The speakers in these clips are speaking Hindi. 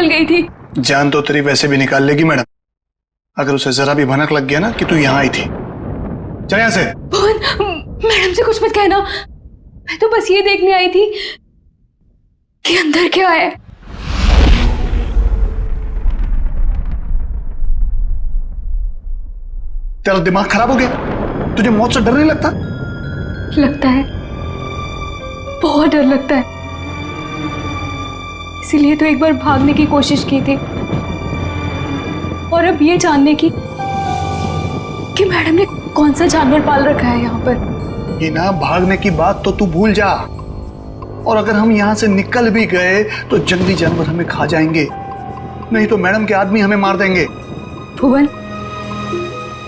निकल गई थी। जान तो तेरी वैसे भी निकाल लेगी मैडम, अगर उसे जरा भी भनक लग गया ना कि तू यहाँ आई थी। चल यहाँ से। मैडम से कुछ मत कहना, मैं तो बस ये देखने आई थी कि अंदर क्या है। तेरा दिमाग खराब हो गया? तुझे मौत से डर नहीं लगता? लगता है, बहुत डर लगता है। इसीलिए तो एक बार भागने की कोशिश की थी, और अब ये जानने की कि मैडम ने कौन सा जानवर पाल रखा है यहाँ पर। ये ना, भागने की बात तो तू भूल जा, और अगर हम यहाँ से निकल भी गए तो जंगली जानवर हमें खा जाएंगे, नहीं तो मैडम के आदमी हमें मार देंगे। भुवन,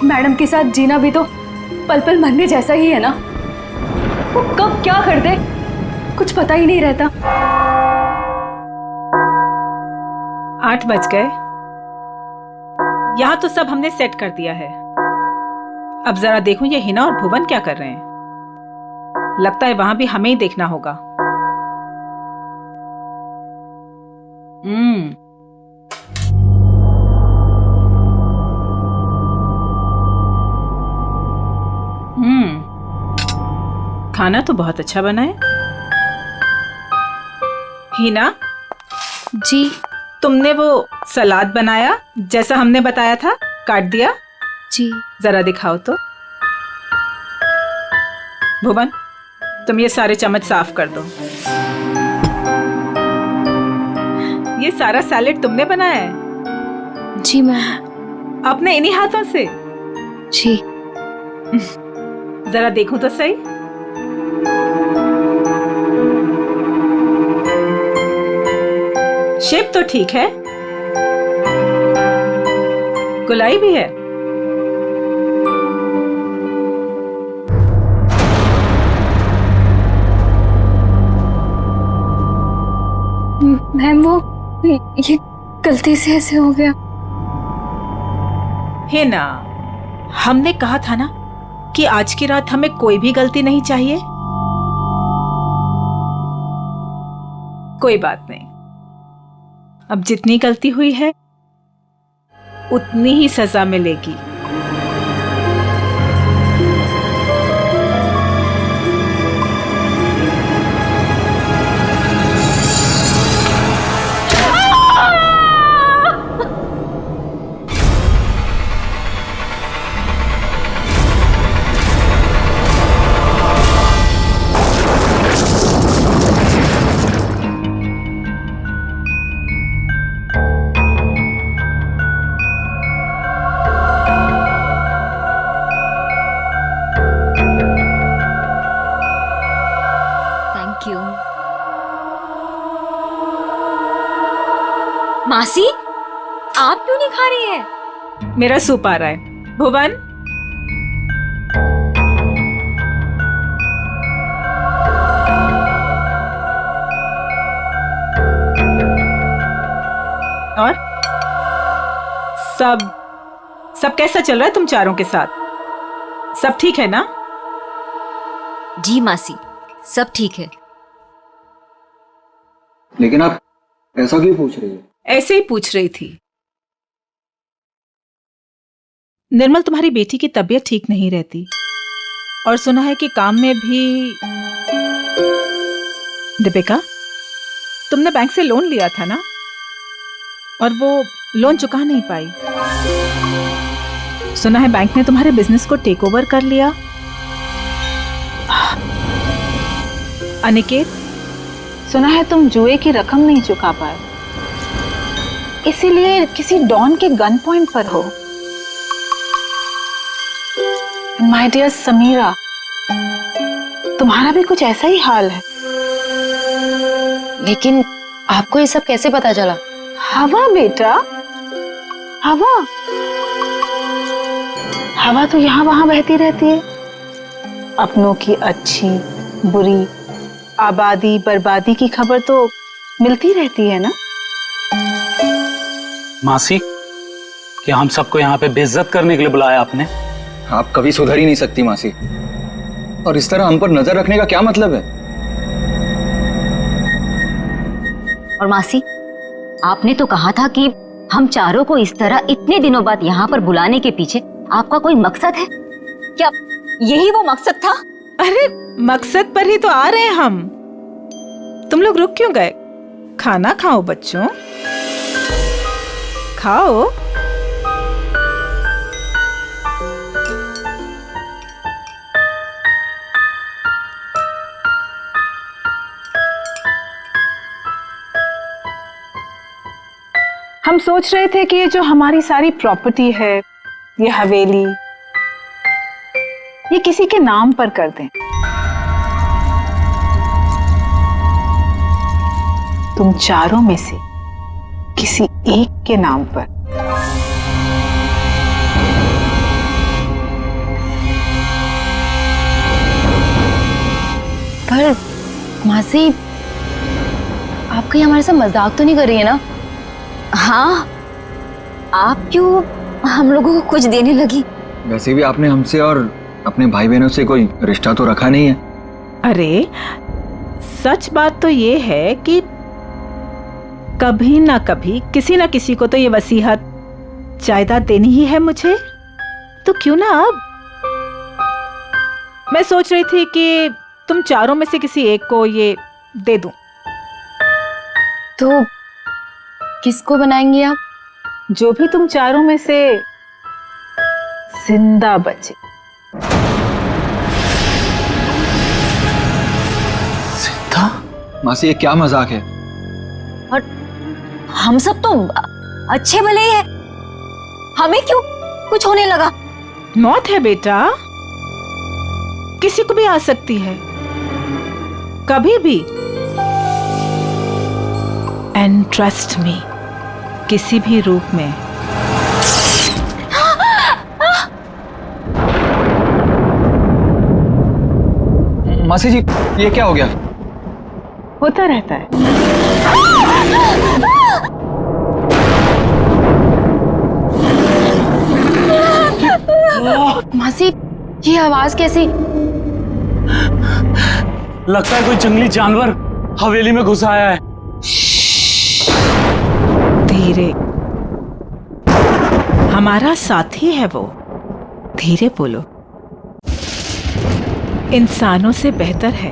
मैडम के साथ जीना भी तो पल पल मरने जैसा ही है ना। वो कब क्या कर दे कुछ पता ही नहीं रहता। 8 बज गए। यहाँ तो सब हमने सेट कर दिया है। अब जरा देखूं ये हिना और भुवन क्या कर रहे हैं। लगता है वहां भी हमें ही देखना होगा। खाना तो बहुत अच्छा बना है। हिना जी, तुमने वो सलाद बनाया जैसा हमने बताया था, काट दिया? जी। जरा दिखाओ तो। भुवन, तुम ये सारे चम्मच साफ कर दो। ये सारा सैलेड तुमने बनाया है? जी मैम। अपने इन्हीं हाथों से? जी। जरा देखूं तो सही। शेप तो ठीक है, गुलाई भी है। मैम, वो ये गलती से ऐसे हो गया। है ना, हमने कहा था ना कि आज की रात हमें कोई भी गलती नहीं चाहिए। कोई बात नहीं, अब जितनी गलती हुई है उतनी ही सजा मिलेगी। मासी, आप क्यों नहीं खा रही है? मेरा सूप आ रहा है। भुवन, और सब कैसा चल रहा है तुम चारों के साथ? सब ठीक है ना? जी मासी, सब ठीक है। लेकिन आप ऐसा क्यों पूछ रही हो? ऐसे ही पूछ रही थी। निर्मल, तुम्हारी बेटी की तबीयत ठीक नहीं रहती और सुना है कि काम में भी। दीपिका, तुमने बैंक से लोन लिया था ना, और वो लोन चुका नहीं पाई। सुना है बैंक ने तुम्हारे बिजनेस को टेक ओवर कर लिया। अनिकेत, सुना है तुम जुए की रकम नहीं चुका पाए, इसीलिए किसी डॉन के गन पॉइंट पर हो। माय डियर समीरा, तुम्हारा भी कुछ ऐसा ही हाल है। लेकिन आपको ये सब कैसे पता चला? हवा बेटा, हवा हवा तो यहाँ वहां बहती रहती है। अपनों की अच्छी बुरी, आबादी बर्बादी की खबर तो मिलती रहती है ना। मासी, क्या हम सबको यहाँ पे बेइज्जत करने के लिए बुलाया आपने? आप कभी सुधर ही नहीं सकती मासी, और इस तरह हम पर नजर रखने का क्या मतलब है? और मासी, आपने तो कहा था कि हम चारों को इस तरह इतने दिनों बाद यहाँ पर बुलाने के पीछे आपका कोई मकसद है क्या? यही वो मकसद था? अरे मकसद पर ही तो आ रहे हैं हम। तुम लोग रुक क्यों गए? खाना खाओ बच्चों, खाओ। हम सोच रहे थे कि ये जो हमारी सारी प्रॉपर्टी है, ये हवेली, ये किसी के नाम पर कर दें। तुम चारों में से किसी एक के नाम पर। पर मासी, आप कहीं हमारे साथ मजाक तो नहीं कर रही है ना? हाँ, आप क्यों हम लोगों को कुछ देने लगी? वैसे भी आपने हमसे और अपने भाई बहनों से कोई रिश्ता तो रखा नहीं है। अरे सच बात तो ये है कि कभी ना कभी किसी ना किसी को तो ये वसीयत जायदाद देनी ही है मुझे, तो क्यों ना अब। मैं सोच रही थी कि तुम चारों में से किसी एक को ये दे दूं। तो किसको बनाएंगे आप? जो भी तुम चारों में से जिंदा बचे। मासी ये क्या मजाक है? और हम सब तो अच्छे भले ही है, हमें क्यों कुछ होने लगा? मौत है बेटा, किसी को भी आ सकती है कभी भी। एंड ट्रस्ट मी, किसी भी रूप में। मासी जी ये क्या हो गया? होता रहता है। मासी, ये आवाज कैसी? लगता है कोई जंगली जानवर हवेली में घुस आया है। धीरे, हमारा साथी है वो। धीरे बोलो, इंसानों से बेहतर है,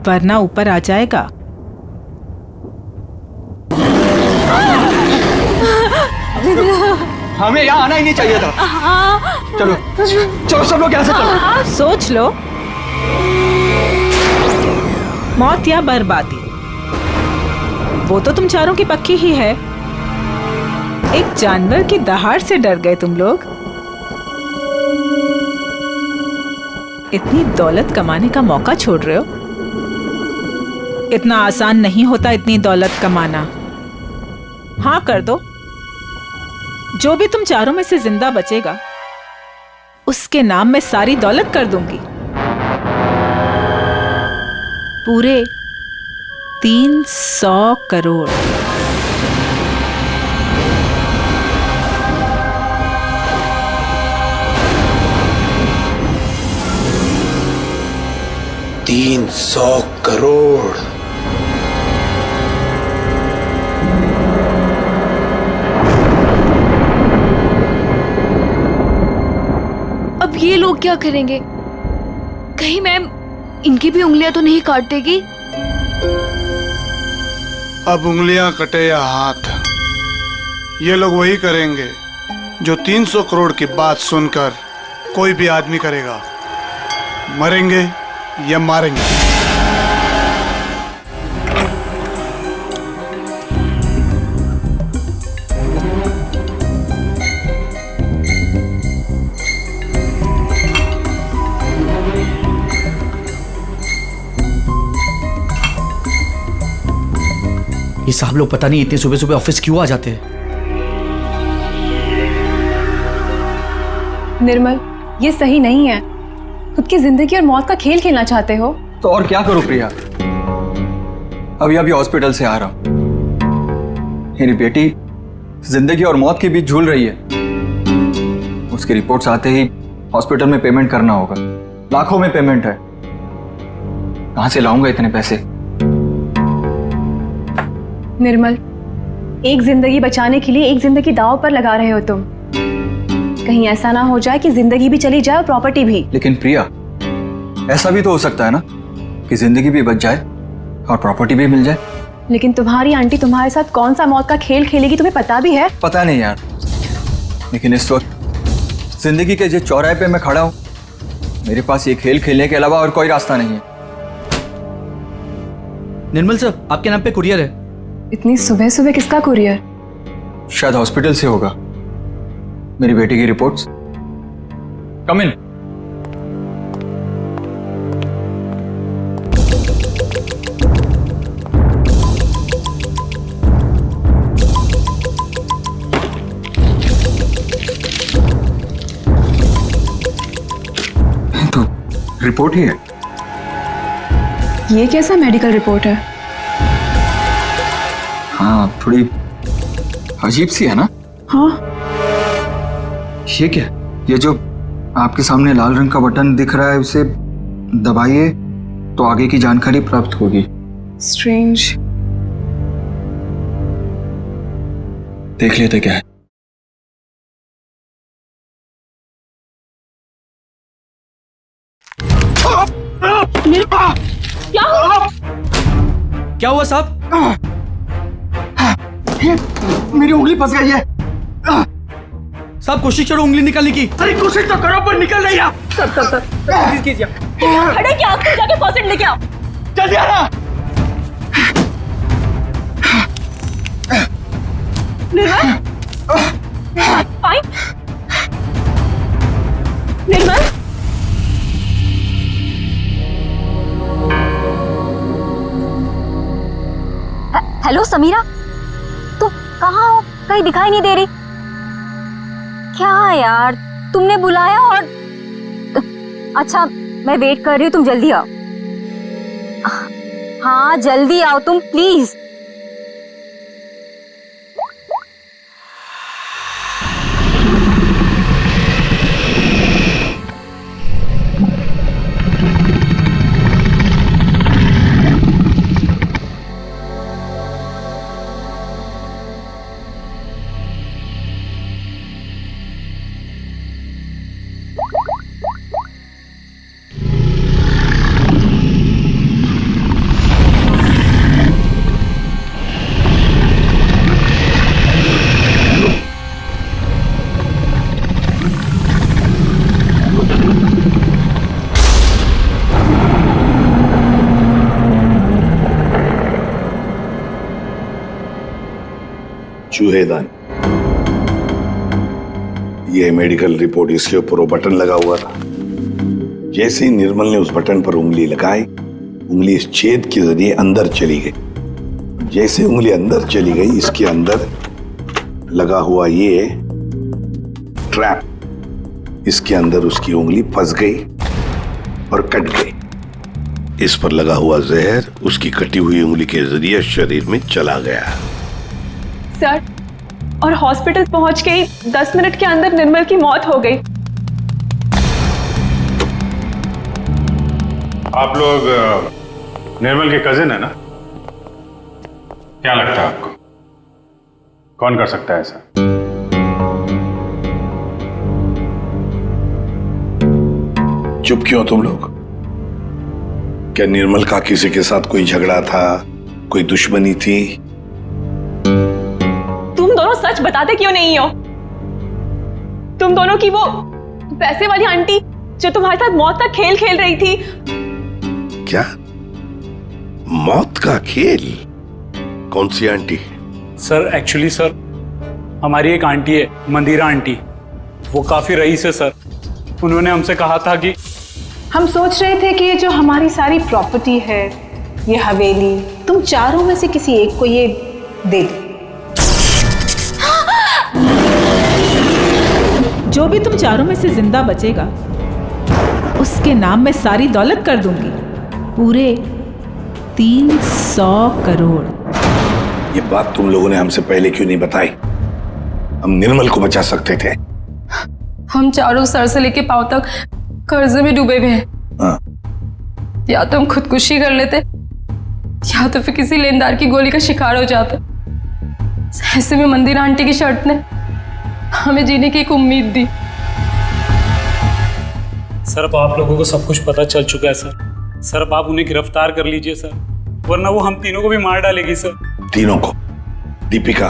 वरना ऊपर आ जाएगा। हमें यहाँ आना ही नहीं चाहिए था। चलो चलो सब लोग यहाँ से चलो। सोच लो, मौत या बर्बादी, वो तो तुम चारों की पक्की ही है। एक जानवर की दहाड़ से डर गए तुम लोग। इतनी दौलत कमाने का मौका छोड़ रहे हो। इतना आसान नहीं होता इतनी दौलत कमाना। हाँ कर दो, जो भी तुम चारों में से जिंदा बचेगा उसके नाम में सारी दौलत कर दूंगी। पूरे 300 करोड़। $300 करोड़। अब ये लोग क्या करेंगे? कहीं मैम इनकी भी उंगलियां तो नहीं काट देगी? अब उंगलियां कटे या हाथ, ये लोग वही करेंगे जो 300 करोड़ की बात सुनकर कोई भी आदमी करेगा। मरेंगे या मारेंगे। ये साहब लोग पता नहीं इतने सुबह सुबह ऑफिस क्यों आ जाते हैं। निर्मल, ये सही नहीं है। खुद की जिंदगी और मौत का खेल खेलना चाहते हो? तो और क्या करूं प्रिया, अभी अभी हॉस्पिटल से आ रहा हूं। मेरी बेटी जिंदगी और मौत के बीच झूल रही है। उसकी रिपोर्ट्स आते ही हॉस्पिटल में पेमेंट करना होगा। लाखों में पेमेंट है, कहां से लाऊंगा इतने पैसे? निर्मल, एक जिंदगी बचाने के लिए एक जिंदगी दांव पर लगा रहे हो तुम। कहीं ऐसा ना हो जाए कि जिंदगी भी चली जाए और प्रॉपर्टी भी। लेकिन प्रिया, ऐसा भी तो हो सकता है ना कि जिंदगी भी बच जाए और प्रॉपर्टी भी मिल जाए। लेकिन तुम्हारी आंटी तुम्हारे साथ कौन सा मौत का खेल खेलेगी तुम्हें पता भी है? पता नहीं यार, लेकिन इस वक्त जिंदगी के जिस चौराहे पे मैं खड़ा हूं, मेरे पास ये खेल खेलने के अलावा और कोई रास्ता नहीं है। निर्मल सर, आपके नाम पे कुरियर है। इतनी सुबह सुबह किसका कुरियर? शायद हॉस्पिटल से होगा। मेरी बेटी की रिपोर्ट्स। कम इन। तो रिपोर्ट ही है। ये कैसा मेडिकल रिपोर्ट है? हाँ, थोड़ी अजीब सी है ना? हाँ, ये क्या? ये जो आपके सामने लाल रंग का बटन दिख रहा है, उसे दबाइए तो आगे की जानकारी प्राप्त होगी। स्ट्रेंज। देख लेते क्या है। क्या हुआ साहब? मेरी उंगली फंस गई है। साहब कोशिश करो उंगली निकालने की। अरे कोशिश तो करो पर निकल नहीं रहा। कोशिश कीजिए। खड़े क्या? आप जाके फॉसेट लेके आओ। जल्दी आना। निर्मल, फाइन। निर्मल, हेलो समीरा, तुम कहाँ हो? कहीं दिखाई नहीं दे रही। क्या यार, तुमने बुलाया और अच्छा मैं वेट कर रही हूँ, तुम जल्दी आओ। हाँ जल्दी आओ तुम प्लीज। चूहेदान, यह मेडिकल रिपोर्ट, इसके ऊपर वो बटन लगा हुआ था। जैसे ही निर्मल ने उस बटन पर उंगली लगाई, उंगली इस छेद के जरिए अंदर चली गई। जैसे उंगली अंदर चली गई, इसके अंदर लगा हुआ ये ट्रैप, इसके अंदर उसकी उंगली फंस गई और कट गई। इस पर लगा हुआ जहर उसकी कटी हुई उंगली के जरिए शरीर में चला गया। सर, और हॉस्पिटल पहुंच के ही 10 मिनट के अंदर निर्मल की मौत हो गई। आप लोग निर्मल के कजिन है ना? क्या लगता है आपको कौन कर सकता है ऐसा? चुप क्यों तुम लोग? क्या निर्मल का किसी के साथ कोई झगड़ा था, कोई दुश्मनी थी? तुम दोनों सच बताते क्यों नहीं हो? तुम दोनों की वो पैसे वाली आंटी जो तुम्हारे साथ मौत का खेल खेल रही थी। क्या मौत का खेल? कौन सी आंटी? सर एक्चुअली सर, हमारी एक आंटी है, मंदिरा आंटी, वो काफी रईस है सर। उन्होंने हमसे कहा था कि हम सोच रहे थे कि ये जो हमारी सारी प्रॉपर्टी है, ये हवेली, तुम चारों में से किसी एक को ये दे दो। जो भी तुम चारों में से जिंदा बचेगा उसके नाम में सारी दौलत कर दूंगी, पूरे 300 करोड़। ये बात तुम लोगों ने हमसे पहले क्यों नहीं बताई? हम निर्मल को बचा सकते थे। हम चारों सर से लेके पांव तक कर्जे में डूबे हुए हैं। हाँ। या तो हम खुदकुशी कर लेते या तो फिर किसी लेनदार की गोली का शिकार हो जाते। ऐसे में मंदिर आंटी की शर्त ने हमें जीने की एक उम्मीद दी। सर अब आप लोगों को सब कुछ पता चल चुका है सर। सर अब आप उन्हें गिरफ्तार कर लीजिए सर, वरना वो हम तीनों को भी मार डालेगी सर। तीनों को? दीपिका,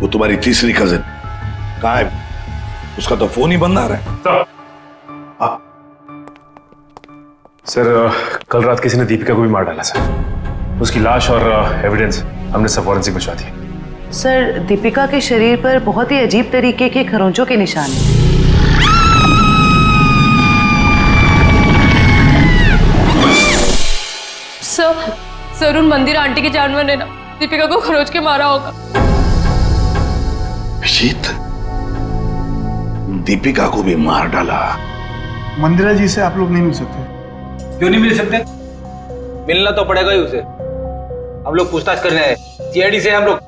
वो तुम्हारी तीसरी कजिन कहाँ है? उसका तो फोन ही बंद आ रहा है। सर कल रात किसी ने दीपिका को भी मार डाला सर। उसकी लाश और एविडेंस हमने सब फॉरेंसिक भिजवा दिए। सर, दीपिका के शरीर पर बहुत ही अजीब तरीके के खरोंचों के निशान हैं। सर उन मंदिर आंटी के जानवर ने ना दीपिका को खरोच के मारा होगा। अभिजीत, दीपिका को भी मार डाला? मंदिरा जी से आप लोग नहीं मिल सकते? क्यों नहीं मिल सकते? मिलना तो पड़ेगा ही उसे। हम लोग पूछताछ करने आए, सीआईडी से हम लोग।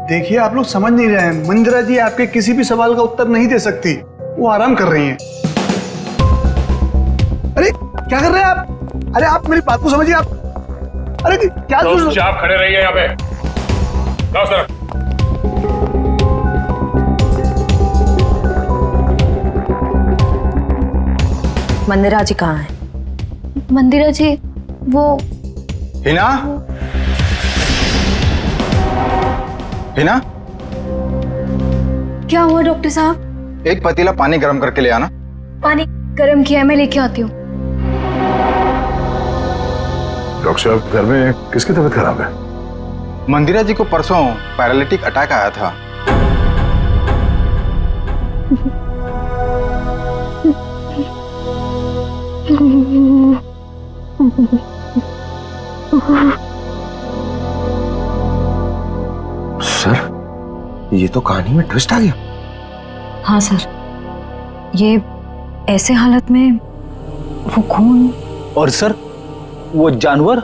देखिए, आप लोग समझ नहीं रहे हैं। मंदिरा जी आपके किसी भी सवाल का उत्तर नहीं दे सकती, वो आराम कर रही हैं। अरे क्या कर रहे हैं आप? अरे आप मेरी बात को समझिए। आप अरे क्या आप खड़े रहिए यहाँ पे। जाओ सर। मंदिरा जी कहाँ है? मंदिरा जी वो हिना, हिना, क्या हुआ डॉक्टर साहब? एक पतीला पानी गर्म करके ले आना। पानी गर्म किया है, मैं लेके आती हूँ। डॉक्टर साहब, घर में किसकी तबीयत खराब है? मंदिरा जी को परसों पैरालिटिक अटैक आया था। सर, ये तो कहानी में ट्विस्ट आ गया। हाँ सर, ये ऐसे हालत में वो खून। और सर, वो जानवर?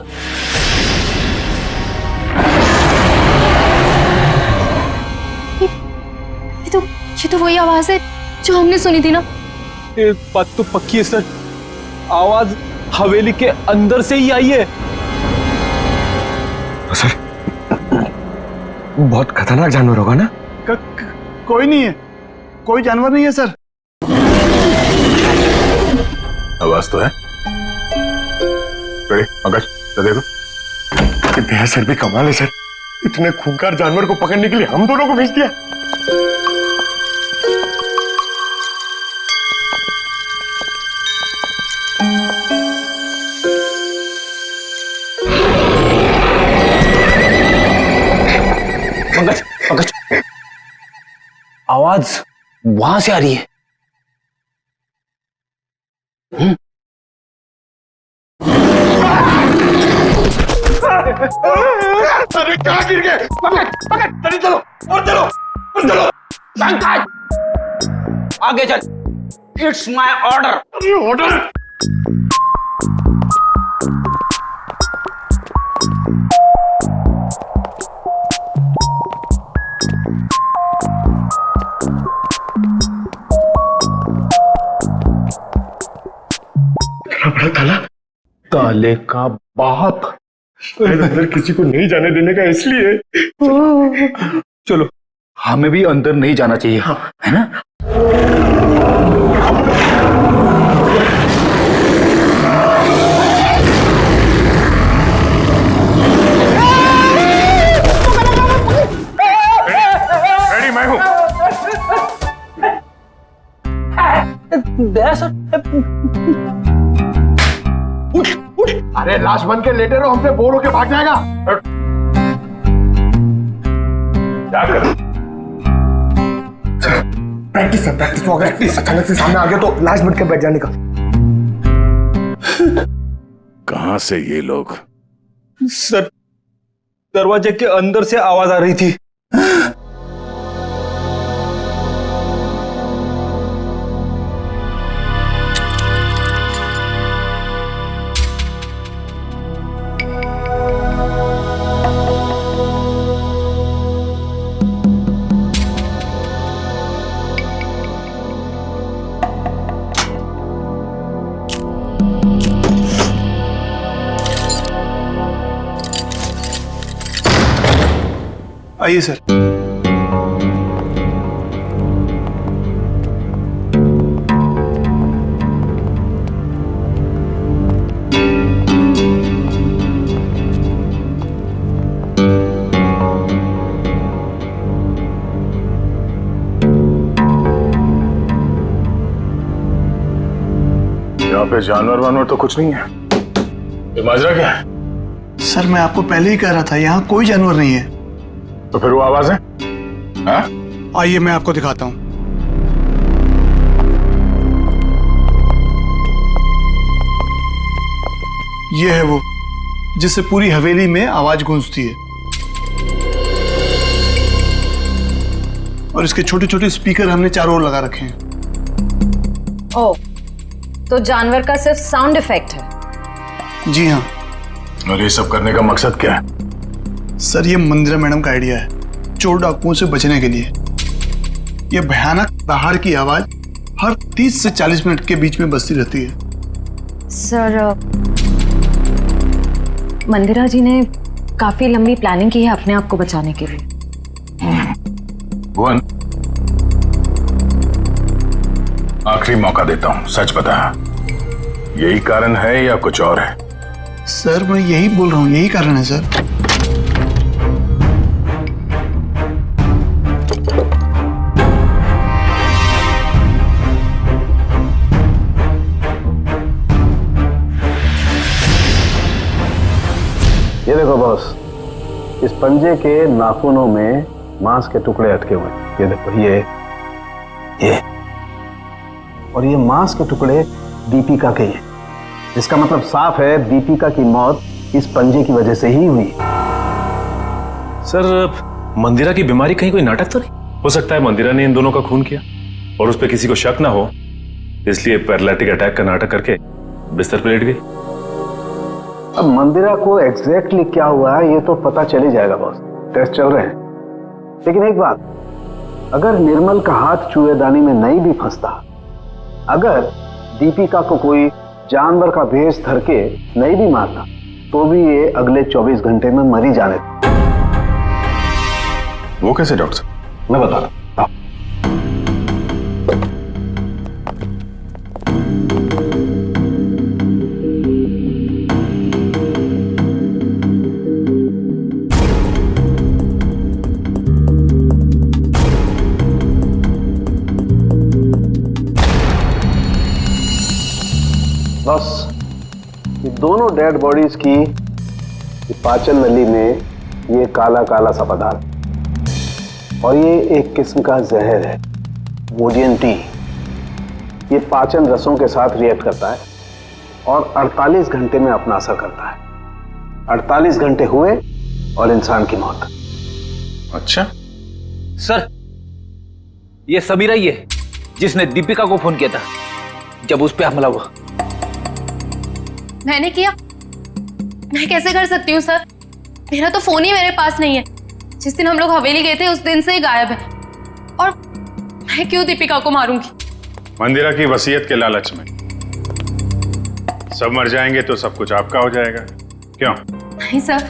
ये तो वही आवाज है जो हमने सुनी थी ना। एक बात तो पक्की है सर, आवाज हवेली के अंदर से ही आई है। सर, बहुत खतरनाक जानवर होगा ना? कोई नहीं है, कोई जानवर नहीं है सर। आवाज तो है। पंकज, तो देखो, सर भी कमाल है सर। इतने खूंखार जानवर को पकड़ने के लिए हम दोनों को भेज दिया। पंकज, पंकज, आवाज वहां से आ रही है। अरे कहाँ गिर गए? पकड़, पकड़, जल्दी चलो, और चलो, और चलो। पंकज, आगे चल। It's my order. ऑर्डर? बड़ा ताला? ताले का बाप अंदर किसी को नहीं जाने देने का, इसलिए। चलो, हमें भी अंदर नहीं जाना चाहिए, है ना? रेडी, मैं हूं। अरे लाश बन के लेटे रहो, हमसे बोर होके भाग जाएगा। क्या कर? प्रैक्टिस है, प्रैक्टिस। अगर अचानक से सामने आ गया तो लाश बन के बैठ जाने का। कहां से ये लोग? सर, दरवाजे के अंदर से आवाज आ रही थी। आइए सर। यहाँ पे जानवर वानवर तो कुछ नहीं है। ये माजरा क्या है? सर मैं आपको पहले ही कह रहा था, यहाँ कोई जानवर नहीं है। तो फिर वो आवाज है? हाँ? आइए मैं आपको दिखाता हूँ। ये है वो जिससे पूरी हवेली में आवाज गूंजती है, और इसके छोटे छोटे स्पीकर हमने चारों ओर लगा रखे हैं। ओह, तो जानवर का सिर्फ साउंड इफेक्ट है? जी हाँ। और ये सब करने का मकसद क्या है? सर ये मंदिरा मैडम का आइडिया है, चोर डाकुओं से बचने के लिए। ये भयानक दहाड़ की आवाज हर 30 से 40 मिनट के बीच में बजती रहती है। सर, मंदिरा जी ने काफी लंबी प्लानिंग की है अपने आप को बचाने के लिए। भुवन, आखिरी मौका देता हूं, सच बता, यही कारण है या कुछ और है? सर मैं यही बोल रहा हूँ, यही कारण है सर। ये देखो बॉस, इस पंजे के नाखूनों में मांस के टुकड़े अटके हुए हैं। ये देखो, ये और ये मांस के टुकड़े दीपिका के हैं। इसका मतलब साफ है दीपिका की मौत इस पंजे की वजह से ही हुई। सर, मंदिरा की बीमारी कहीं कोई नाटक तो नहीं? हो सकता है मंदिरा ने इन दोनों का खून किया और उस पर किसी को शक ना हो, इसलिए पैरालिटिक अटैक का नाटक करके बिस्तर पर लेट गई। अब मंदिरा को एग्जैक्टली क्या हुआ है ये तो पता चल ही जाएगा बॉस, टेस्ट चल रहे हैं। लेकिन एक बात, अगर निर्मल का हाथ चूहेदानी में नहीं भी फंसता, अगर दीपिका को कोई जानवर का भेष धर के नहीं भी मारता, तो भी ये अगले 24 घंटे में मर ही जाने। वो कैसे डॉक्टर? मैं बता रहा हूं। बस ये दोनों डेड बॉडीज की पाचन नली में ये काला काला सा पदार्थ, और ये एक किस्म का जहर है, वोडियन टी। ये पाचन रसों के साथ रिएक्ट करता है और 48 घंटे में अपना असर करता है। 48 घंटे हुए और इंसान की मौत। अच्छा सर, ये समीरा ही है जिसने दीपिका को फोन किया था जब उस पर हमला हुआ। मैंने किया? मैं कैसे कर सकती हूँ सर, मेरा तो फोन ही मेरे पास नहीं है। जिस दिन हम लोग हवेली गए थे उस दिन से ही गायब है, और मैं क्यों दीपिका को मारूंगी? मंदिरा की वसीयत के लालच में सब मर जाएंगे तो सब कुछ आपका हो जाएगा, क्यों? नहीं सर,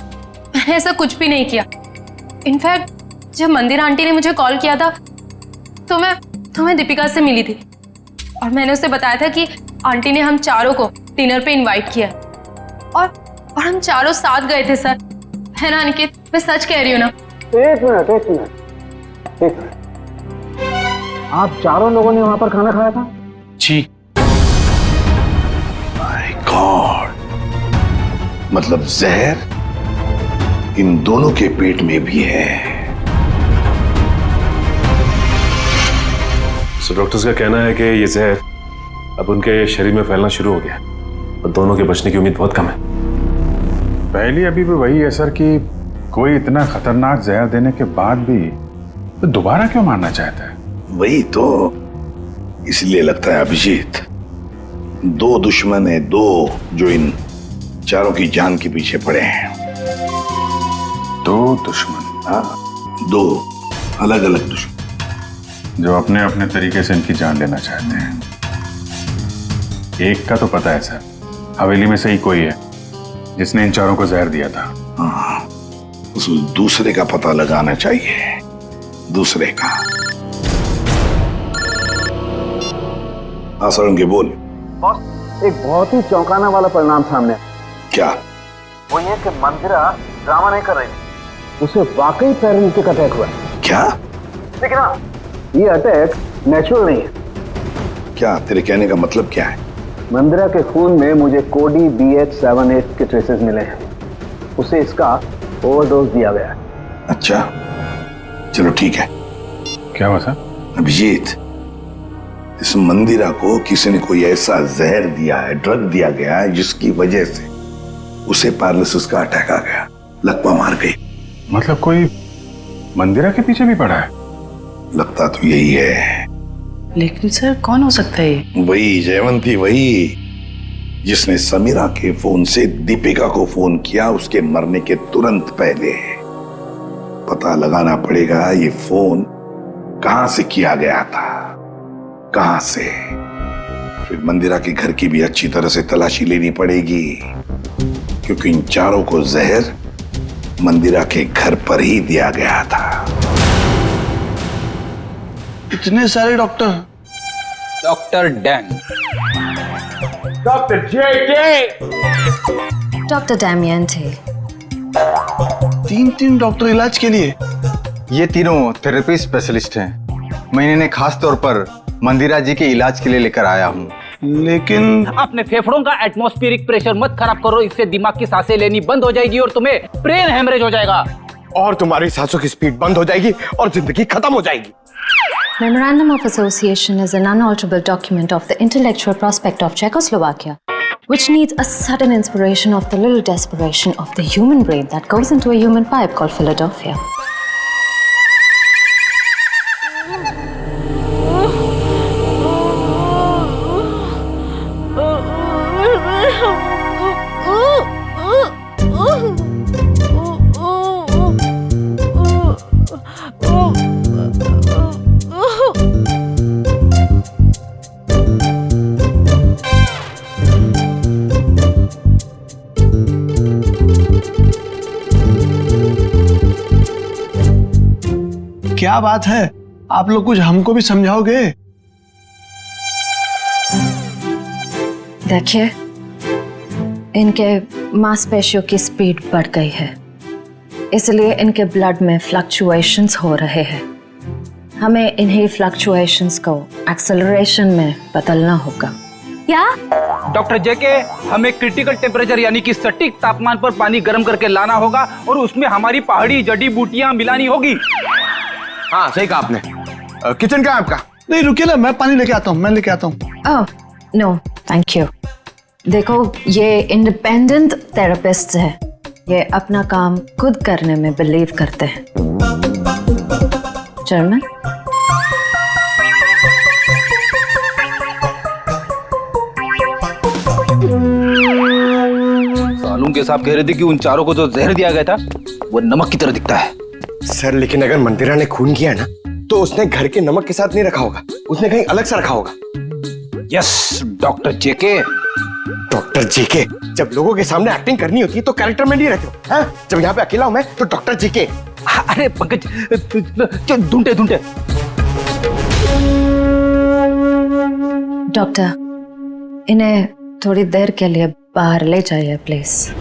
मैंने ऐसा कुछ भी नहीं किया। इनफैक्ट जब मंदिरा आंटी ने मुझे कॉल किया था तो मैं दीपिका से मिली थी, और मैंने उसे बताया था कि आंटी ने हम चारों को डिनर पे इनवाइट किया, और हम चारों साथ गए थे सर। है ना अनिकेत, मैं सच कह रही हूँ ना? एक मिनट, आप चारों लोगों ने वहां पर खाना खाया था? जी। माय गॉड, मतलब जहर इन दोनों के पेट में भी है। सो डॉक्टर्स का कहना है कि ये जहर अब उनके शरीर में फैलना शुरू हो गया और दोनों के बचने की उम्मीद बहुत कम है। पहली अभी भी वही है सर कि कोई इतना खतरनाक जहर देने के बाद भी तो दोबारा क्यों मारना चाहता है? वही तो, इसलिए लगता है अभिजीत, दो दुश्मन है, दो जो इन चारों की जान के पीछे पड़े हैं। दो दुश्मन? हाँ, दो अलग अलग दुश्मन जो अपने अपने तरीके से इनकी जान लेना चाहते हैं। एक का तो पता है सर, हवेली में से ही कोई है जिसने इन चारों को जहर दिया था। हाँ, उस दूसरे का पता लगाना चाहिए। दूसरे का। हाँ सरोंगे बोल। बॉस, एक बहुत ही चौंकाना वाला परिणाम सामने आया। क्या? वो ये कि मंदिरा ड्रामा नहीं कर रही थी, उसे वाकई पैरालिटिक अटैक हुआ है। क्या? लेकिन हाँ, ये अटैक नेचुरल नहीं है। क्या तेरे कहने का मतलब क्या है? मंदिरा के खून में मुझे कोडी BH78 के ट्रेसेस मिले हैं। उसे इसका ओवरडोज दिया गया है। अच्छा, चलो ठीक है। क्या हुआ सर? अभिजीत, इस मंदिरा को किसी ने कोई ऐसा जहर दिया है, ड्रग दिया गया है, जिसकी वजह से उसे पैरालिसिस का अटैक आ गया, लकवा मार गई। मतलब कोई मंदिरा के पीछे भी पड़ा है? लगता तो यही है। लेकिन सर कौन हो सकता है ये? वही जयवंती, वही जिसने समीरा के फोन से दीपिका को फोन किया उसके मरने के तुरंत पहले। पता लगाना पड़ेगा ये फोन कहां से किया गया था, कहां से। फिर मंदिरा के घर की भी अच्छी तरह से तलाशी लेनी पड़ेगी, क्योंकि इन चारों को जहर मंदिरा के घर पर ही दिया गया था। इतने सारे doctor. Doctor dang. Doctor JK। Doctor Damian थे। 3 डॉक्टर इलाज के लिए? ये तीनों थेरेपी स्पेशलिस्ट हैं। मैं इन्हें खास तौर पर मंदिरा जी के इलाज के लिए लेकर आया हूँ। लेकिन अपने फेफड़ों का एटमॉस्फेरिक प्रेशर मत खराब करो, इससे दिमाग की सांसें लेनी बंद हो जाएगी और तुम्हें ब्रेन हेमरेज हो जाएगा। और तुम्हारी सांसों की स्पीड बंद हो जाएगी और जिंदगी खत्म हो जाएगी। Memorandum of Association is an unalterable document of the intellectual prospect of Czechoslovakia, which needs a sudden inspiration of the little desperation of the human brain that goes into a human pipe called Philadelphia. क्या बात है, आप लोग कुछ हमको भी समझाओगे? देखिए, इनके मांसपेशियों की स्पीड बढ़ गई है, इसलिए इनके ब्लड में फ्लक्चुएशंस हो रहे हैं। हमें इन्हीं फ्लक्चुएशंस को एक्सेलरेशन में बदलना होगा। क्या? डॉक्टर जेके, हमें क्रिटिकल टेम्परेचर यानी कि सटीक तापमान पर पानी गर्म करके लाना होगा और उसमें हमारी पहाड़ी जड़ी बूटियां मिलानी होगी। हाँ सही कहा आपने। किचन का आपका? नहीं रुकिए ना, मैं पानी लेके आता हूँ, मैं लेके आता हूँ। Oh no thank you. देखो, ये इंडिपेंडेंट थेरेपिस्ट है, ये अपना काम खुद करने में बिलीव करते हैं। जर्मन? सालून के साहब कह रहे थे कि उन चारों को जो जहर दिया गया था वो नमक की तरह दिखता है। सर लेकिन अगर मंदिरा ने खून किया ना तो उसने घर के नमक के साथ नहीं रखा होगा, उसने कहीं अलग से रखा होगा। यस डॉक्टर जेके। डॉक्टर जेके, जब लोगों के सामने एक्टिंग करनी होती है तो कैरेक्टर में नहीं रहते हो, हैं? जब यहाँ पे अकेला हूं मैं तो डॉक्टर जेके। अरे पंकज, ढूंढे ढूंढे। डॉक्टर, इन्हें थोड़ी देर के लिए बाहर ले जाइए प्लीज।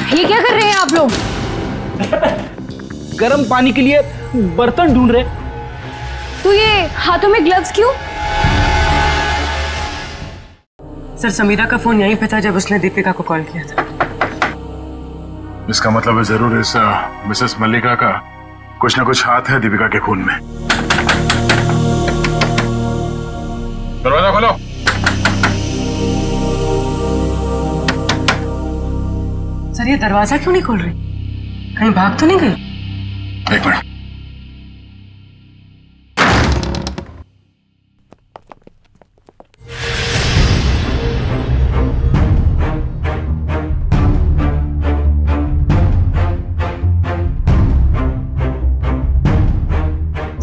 ये क्या कर रहे हैं आप लोग? गर्म पानी के लिए बर्तन ढूंढ रहे। तो ये हाथों में ग्लव्स क्यों? सर, समीरा का फोन यहीं पे था जब उसने दीपिका को कॉल किया था। इसका मतलब है जरूर इस मिसेस मल्लिका का कुछ ना कुछ हाथ है दीपिका के खून में। दरवाजा खोलो। सर, ये दरवाजा क्यों नहीं खोल रही? कहीं भाग तो नहीं गई? एक मिनट।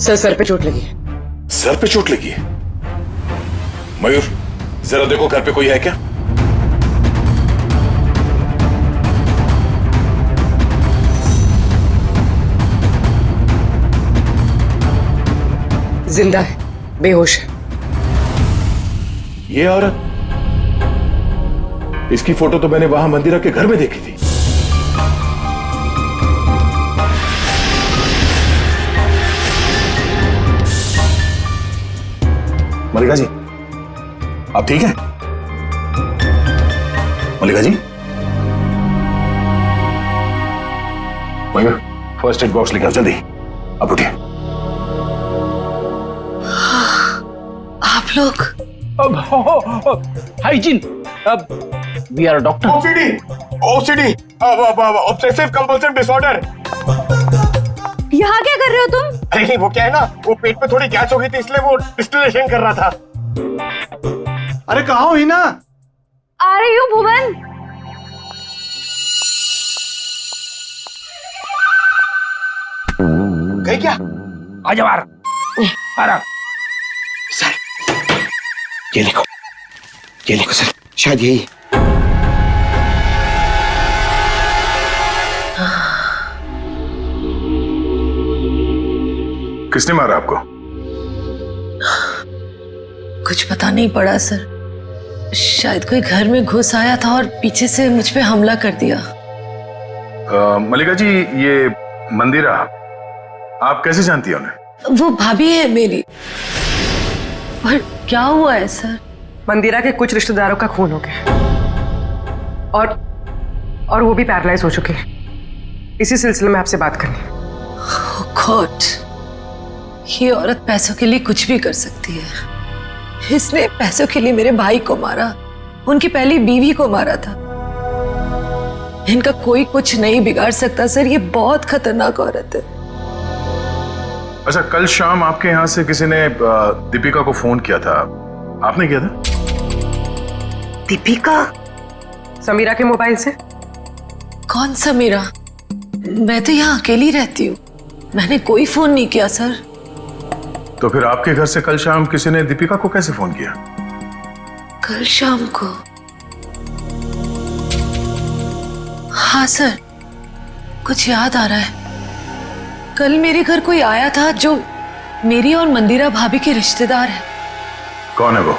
सर पे चोट लगी है। सर पे चोट लगी है? मयूर, जरा देखो घर पे कोई है क्या? जिंदा है, बेहोश है। ये औरत, इसकी फोटो तो मैंने वहां मंदिरा के घर में देखी थी। मल्लिका जी, आप ठीक हैं? Mallika ji, Mayur, first aid box लेकर आओ जल्दी। अब उठिए। आप लोग? हाइजीन, अब we are doctor. OCD, obsessive compulsive disorder. यहाँ क्या कर रहे हो तुम? अरे वो क्या है ना, वो पेट में थोड़ी गैस हो गई थी इसलिए वो डिस्टिलेशन कर रहा था। अरे कहाँ हो हिना? आ रही हूँ भुवन। गई क्या? आजा बाहर। आराम। सर, ये लिखो सर, शायद यही। किसने मारा आपको? कुछ पता नहीं पड़ा सर। शायद कोई घर में घुस आया था और पीछे से मुझ पे हमला कर दिया। मल्लिका जी, ये मंदिरा, आप कैसे जानती हैं उन्हें? वो भाभी है मेरी। पर क्या हुआ है सर? मंदिरा के कुछ रिश्तेदारों का खून हो गया और वो भी पैरालाइज हो चुके हैं। इसी सिलसिले में आपसे बात करनी है। Oh God, ये औरत पैसों के लिए कुछ भी कर सकती है। इसने पैसों के लिए मेरे भाई को मारा, उनकी पहली बीवी को मारा था। इनका कोई कुछ नहीं बिगाड़ सकता सर, ये बहुत खतरनाक औरत है। अच्छा, कल शाम आपके यहाँ से किसी ने दीपिका को फोन किया था, आपने किया था? दीपिका? समीरा के मोबाइल से। कौन समीरा? मैं तो यहाँ अकेली रहती हूँ, मैंने कोई फोन नहीं किया सर। तो फिर आपके घर से कल शाम किसी ने दीपिका को कैसे फोन किया? कल शाम को? हाँ सर, कुछ याद आ रहा है। कल मेरे घर कोई आया था जो मेरी और मंदिरा भाभी के रिश्तेदार है। कौन है वो?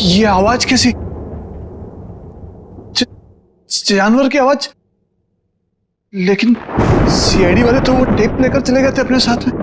ये आवाज कैसी? जानवर की आवाज। लेकिन सीआईडी वाले तो वो टेप लेकर चले गए थे अपने साथ में।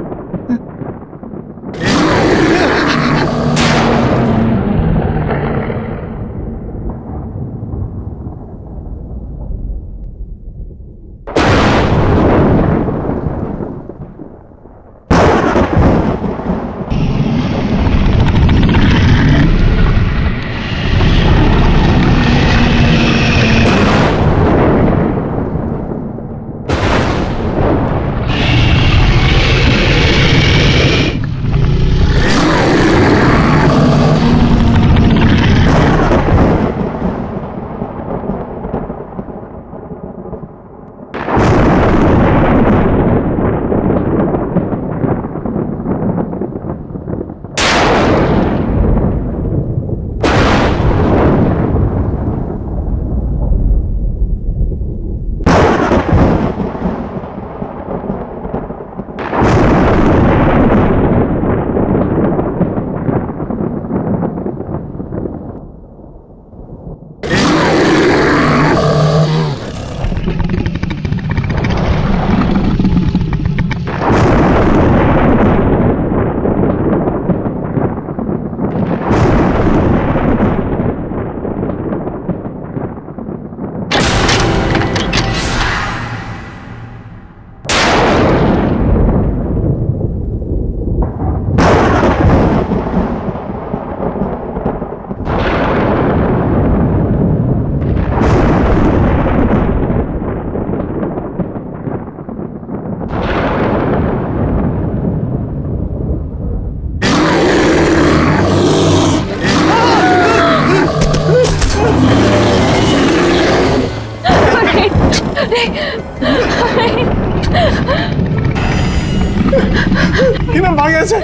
हीना भाग ऐसे,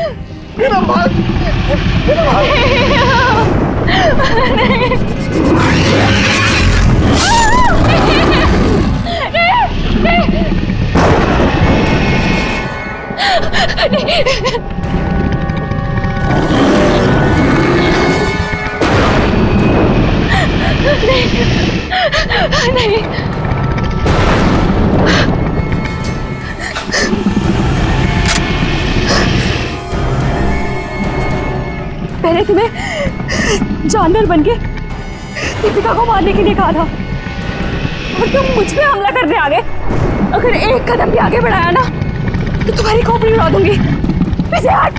हीना भाग, हीना भाग। नहीं। मैंने तुम्हें जानवर बन के दीपिका को मारने के लिए कहा था और तुम मुझ पे हमला करने आ गए। अगर एक कदम भी आगे बढ़ाया ना तो तुम्हारी खोपड़ी उड़ा दूंगी। पीछे हट,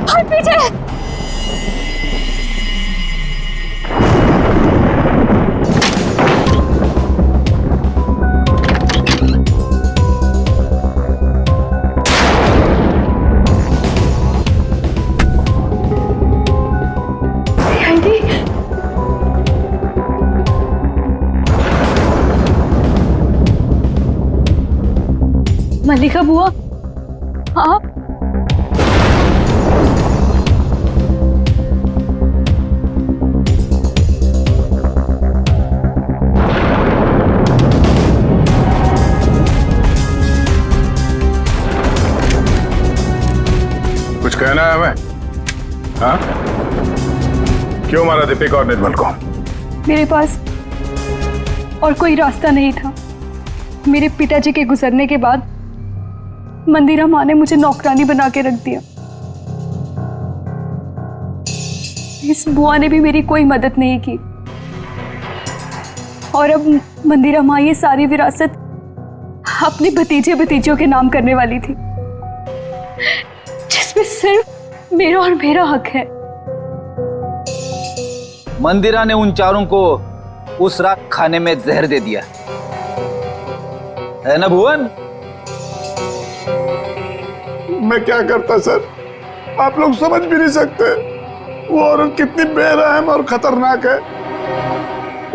हट पीछे। मल्लिका बुआ, आप? कुछ कहना है हमें? हाँ? क्यों मारा दीपिका और निर्मल को? मेरे पास और कोई रास्ता नहीं था। मेरे पिताजी के गुजरने के बाद मंदिरा माँ ने मुझे नौकरानी बना के रख दिया। इस बुआ ने भी मेरी कोई मदद नहीं की और अब मंदिरा माँ ये सारी विरासत अपने भतीजे भतीजियों के नाम करने वाली थी, जिसमें सिर्फ मेरा और मेरा हक है। मंदिरा ने उन चारों को उस रात खाने में जहर दे दिया है ना भुवन? मैं क्या करता सर, आप लोग समझ भी नहीं सकते वो औरत कितनी बेरहम और खतरनाक है।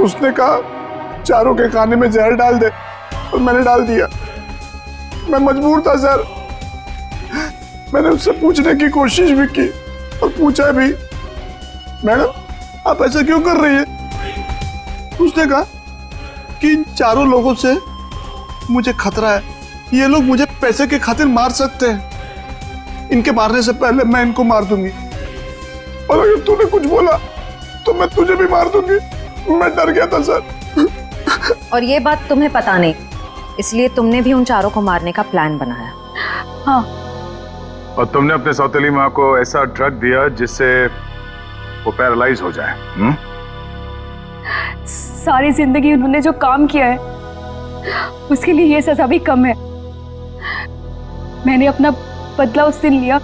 उसने कहा चारों के खाने में जहर डाल दे और मैंने डाल दिया। मैं मजबूर था सर। मैंने उससे पूछने की कोशिश भी की और पूछा भी, मैडम आप ऐसा क्यों कर रही है? उसने कहा कि इन चारों लोगों से मुझे खतरा है, ये लोग मुझे पैसे के खातिर मार सकते हैं। इनके मारने से पहले मैं इनको मार दूंगी और अगर तूने कुछ बोला तो मैं तुझे भी मार दूंगी। मैं डर गया था सर। और ये बात तुम्हें पता नहीं, इसलिए तुमने भी उन चारों को मारने का प्लान बनाया। हाँ। और तुमने अपने सौतेली माँ को ऐसा ड्रग दिया जिससे वो पैरालाइज हो जाए। सारी जिंदगी उन्होंने जो काम किया है उसके लिए ये सजा भी कम है। मैंने अपना बदला उस दिन लिया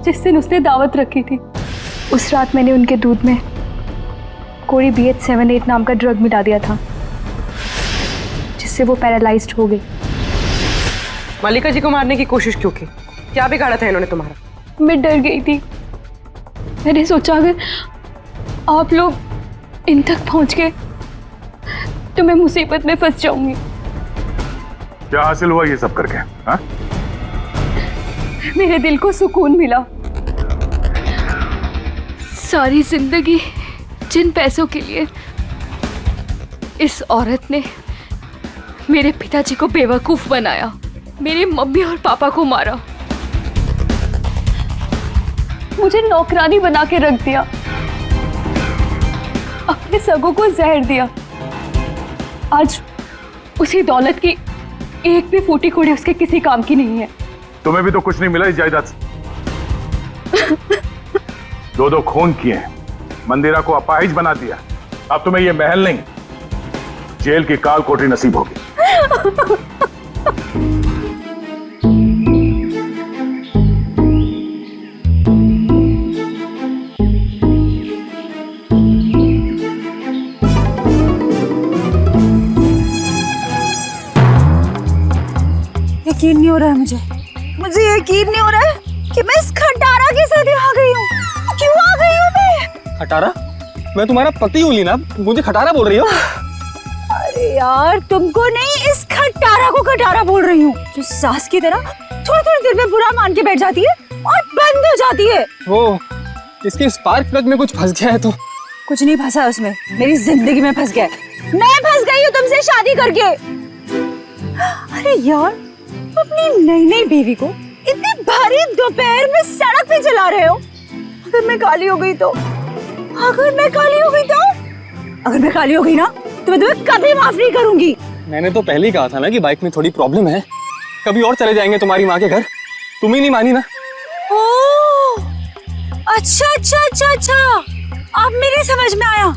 जिस दिन उसने दावत रखी थी। उस रात मैंने उनके दूध में कोई BH78 नाम का ड्रग मिला दिया था जिससे वो पैरालाइज्ड हो गई। मल्लिका जी को मारने की कोशिश क्यों की? क्या बिगाड़ा था इन्होंने तुम्हारा? मैं डर गई थी। मैंने सोचा अगर आप लोग इन तक पहुंच गए तो मैं मुसीबत में फंस जाऊंगी। क्या हासिल हुआ ये सब करके? हाँ? मेरे दिल को सुकून मिला। सारी जिंदगी जिन पैसों के लिए इस औरत ने मेरे पिताजी को बेवकूफ बनाया, मेरी मम्मी और पापा को मारा, मुझे नौकरानी बना के रख दिया, अपने सगों को जहर दिया। आज उसी दौलत की एक भी फूटी कोड़ी उसके किसी काम की नहीं है। तुम्हें भी तो कुछ नहीं मिला इस जायदाद से। दो खून किए, मंदिरा को अपाहिज बना दिया। अब तुम्हें ये महल नहीं, जेल की काल कोठरी नसीब होगी। यकीन नहीं हो रहा है मुझे यकीन नहीं हो रहा है कि मैं इस खटारा के साथ आ गई हूँ। क्यों आ गई हूँ मैं? खटारा? मैं तुम्हारा पति हूँ लीना, मुझे खटारा बोल रही हो? अरे यार तुमको नहीं, इस खटारा को खटारा बोल रही हूँ, जो सास की तरह थोड़ी थोड़ी देर में बुरा मान के बैठ जाती है और बंद हो जाती है। वो इसके स्पार्क प्लग में कुछ फंस गया है तो। कुछ नहीं फंसा उसमें, मेरी जिंदगी में फंस गया है। मैं फंस गई हूँ तुमसे शादी करके। अरे यार, अपनी नई नई बीवी को इतनी भारी दोपहर में सड़क पे चला रहे हो। अगर मैं काली हो गई तो, अगर मैं काली हो गई तो, अगर मैं काली हो गई ना तो मैं तुम्हें कभी माफ नहीं करूंगी। मैंने तो पहले ही कहा था ना कि बाइक में थोड़ी प्रॉब्लम है, कभी और चले जाएंगे तुम्हारी माँ के घर। तुम ही नहीं मानी ना। ओह, अच्छा अच्छा अच्छा अच्छा, अब मेरे समझ में आया।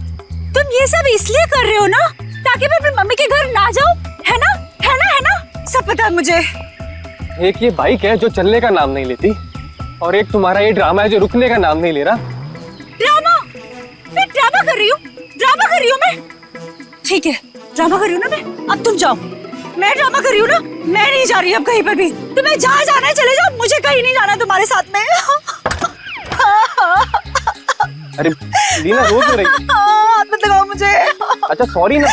तुम ये सब इसलिए कर रहे हो ना ताकि मैं अपनी मम्मी के घर ना जाऊं, है ना? है ना? है ना? सब पता है मुझे। एक ये बाइक है जो चलने का नाम नहीं लेती, और एक तुम्हारा ये ड्रामा है जो रुकने का नाम नहीं ले रहा। ड्रामा? मैं ड्रामा कर रही हूँ? ड्रामा कर रही हूँ मैं? ठीक है, ड्रामा कर रही हूँ ना मैं। अब तुम जाओ। मैं ड्रामा कर रही हूँ ना, मैं नहीं जा रही अब कहीं पर भी। तुम्हें जहाँ जाना है चले जाओ, मुझे कहीं नहीं जाना तुम्हारे साथ में। अरे लीना रो क्यों रही है? हाथ मत लगाओ मुझे। अच्छा सॉरी ना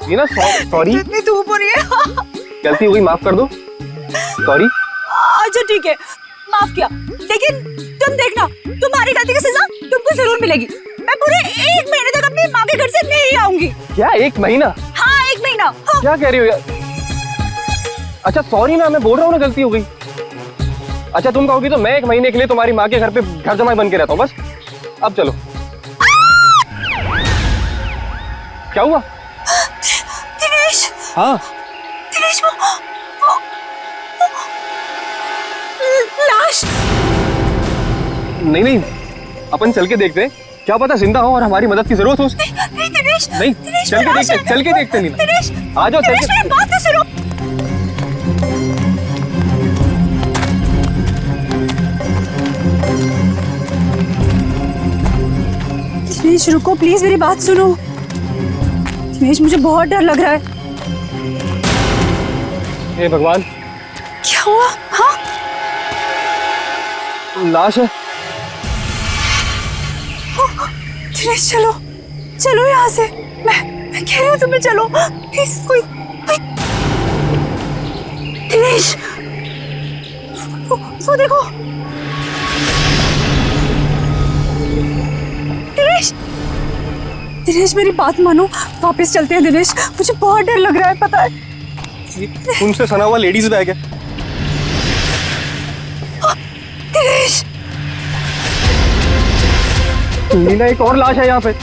लीना, सॉरी। इतनी धूप हो रही है। गलती हो गई, माफ कर दो। सॉरी। अच्छा ठीक है, माफ किया, लेकिन तुम देखना, तुम्हारी गलती की सजा तुमको जरूर मिलेगी। मैं पूरे 1 महीने तक अपनी माँ के घर से नहीं आऊंगी। क्या 1 महीना? हाँ 1 महीना। हाँ। क्या कह रही हो यार? अच्छा सॉरी ना, मैं बोल रहा हूँ ना गलती हो गई। अच्छा तुम कहोगी तो मैं 1 महीने के लिए तुम्हारी माँ के घर पे घर जमाई बन के रहता हूँ बस। अब चलो। क्या हुआ? दिनेश। हाँ दिनेश, वो लाश। नहीं, अपन चल के देखते हैं, क्या पता जिंदा हो और हमारी मदद की जरूरत हो उसकी। नहीं दिनेश, नहीं, दिनेश, चल के देखते लीना। दिनेश, आ जाओ, चल दिनेश, के। मेरी बात तो सुनो। दिनेश रुको प्लीज, मेरी बात सुनो। दिनेश मुझे बहुत डर लग रहा है। हे भगवान, क्या हुआ? हाँ लाश है। दिनेश चलो, चलो यहाँ से। मैं कह रही हूँ तुम्हें चलो प्लीज। कोई दिनेश, वो देखो। दिनेश, दिनेश मेरी बात मानो, वापस चलते हैं दिनेश, मुझे बहुत डर लग रहा है पता है। उनसे सना हुआ लेडीज बैग है। दिनेश, लीना एक और लाश है यहाँ पे।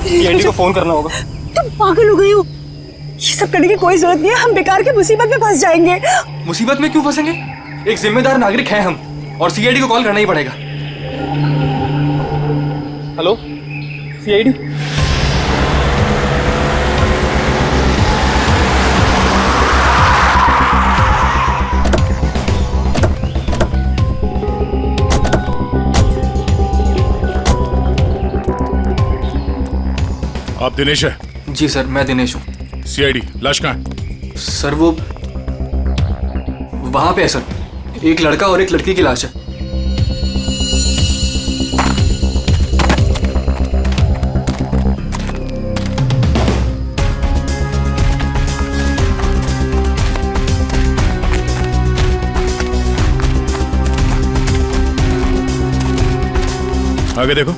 सीआईडी को फोन करना होगा। तुम पागल हो गई हो? ये सब करने की कोई जरूरत नहीं है, हम बेकार की मुसीबत में फंस जाएंगे। मुसीबत में क्यों फंसेंगे? एक जिम्मेदार नागरिक हैं हम, और सीआईडी को कॉल करना ही पड़ेगा। Hello CID. आप दिनेश है? जी सर, मैं दिनेश हूँ। सीआईडी, लाश कहाँ है? सर वो वहां पे है सर, एक लड़का और एक लड़की की लाश है। आगे देखो।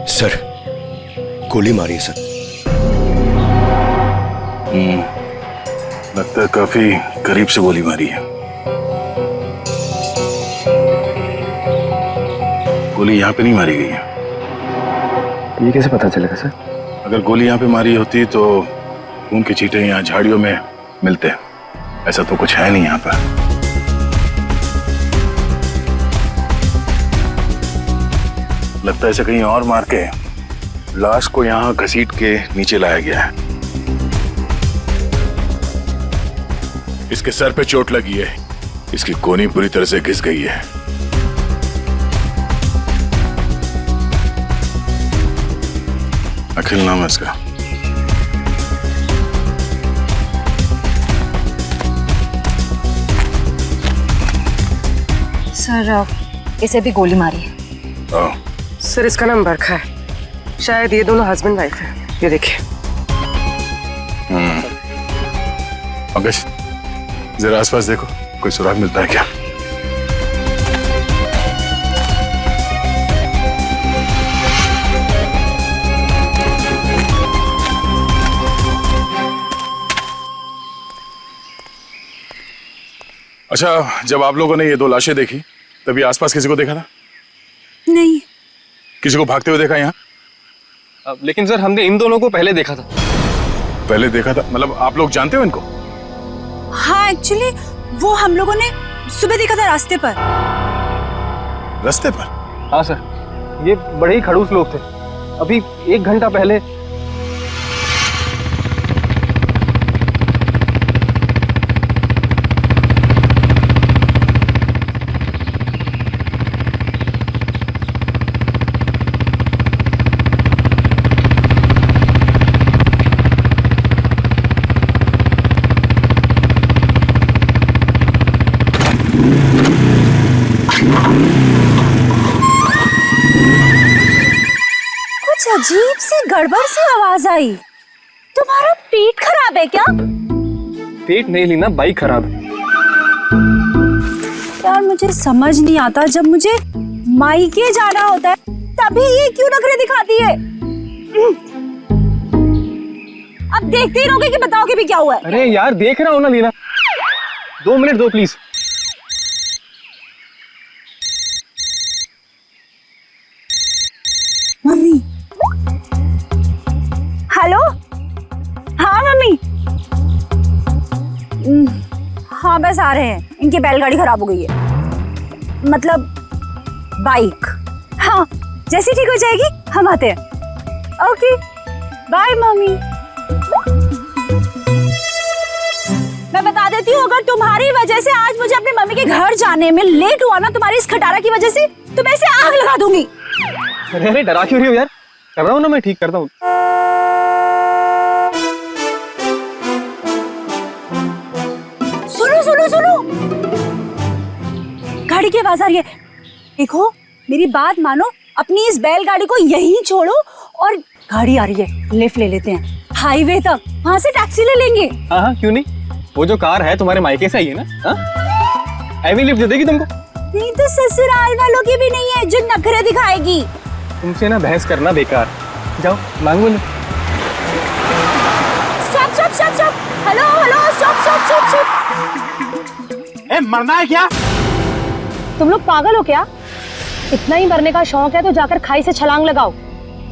सर, गोली मारी है सर। लगता है काफी करीब से गोली मारी है। गोली यहाँ पे नहीं मारी गई है। ये कैसे पता चलेगा सर? अगर गोली यहाँ पे मारी होती तो खून के छींटे यहाँ झाड़ियों में मिलते। ऐसा तो कुछ है नहीं यहाँ पर। लगता है इसे कहीं और मार के लाश को यहाँ घसीट के नीचे लाया गया है। इसके सर पे चोट लगी है, इसकी कोहनी पूरी तरह से घिस गई है। अखिल नाम है इसका। सर इसे भी गोली मारी है। सर इसका नाम बरखा है, शायद ये दोनों हस्बैंड वाइफ है। ये देखिए। पंकज जरा आसपास देखो, कोई सुराग मिलता है क्या? अच्छा, जब आप लोगों ने ये दो लाशें देखी तभी आसपास किसी को देखा था? नहीं। किसी को भागते हुए देखा यहाँ? लेकिन सर हमने इन दोनों को पहले देखा था। पहले देखा था मतलब आप लोग जानते हो इनको? हाँ एक्चुअली वो हम लोगों ने सुबह देखा था रास्ते पर। रास्ते पर? हाँ सर, ये बड़े ही खड़ूस लोग थे। अभी 1 घंटा पहले। अजीब सी गड़बड़ सी आवाज आई। तुम्हारा पेट खराब है क्या? पेट नहीं लीना, बाइक खराब है। यार मुझे समझ नहीं आता, जब मुझे मायके जाना होता है तभी ये क्यों नखरे दिखाती है? अब देखते ही रहोगे कि बताओगे भी क्या हुआ है? अरे यार देख रहा हूँ ना लीना, 2 मिनट दो प्लीज। मम्मी। हेलो। हाँ मम्मी। हाँ बस आ रहे हैं, इनकी बैलगाड़ी खराब हो गई है, मतलब बाइक। हाँ जैसी ठीक हो जाएगी हम आते हैं। Okay bye mummy. मैं बता देती हूँ, अगर तुम्हारी वजह से आज मुझे अपनी मम्मी के घर जाने में लेट हुआ ना, तुम्हारी इस खटारा की वजह से, तो मैं इसे आग लगा दूंगी। अरे डरा क्यों रही हो यार? कर रहा हूँ ना, मैं ठीक करता हूँ। सुनो सुनो सुनो, गाड़ी की आवाज आ रही है। देखो मेरी बात मानो, अपनी इस बैलगाड़ी को यहीं छोड़ो और गाड़ी आ रही है, लिफ्ट ले लेते हैं हाईवे तक, वहां से टैक्सी ले लेंगे। हाँ हाँ क्यों नहीं, वो जो कार है तुम्हारे मायके से आई है ना? हाँ एवी लिफ्ट दे देगी तुमको। नहीं तो ससुराल वालों की भी नहीं है जो नखरे दिखाएगी। तुमसे ना बहस करना बेकार, जाओ मांगो ले। Stop stop stop stop, hello hello stop stop stop stop. ए मरना है क्या? तुम लोग पागल हो क्या? इतना ही मरने का शौक है तो जाकर खाई से छलांग लगाओ।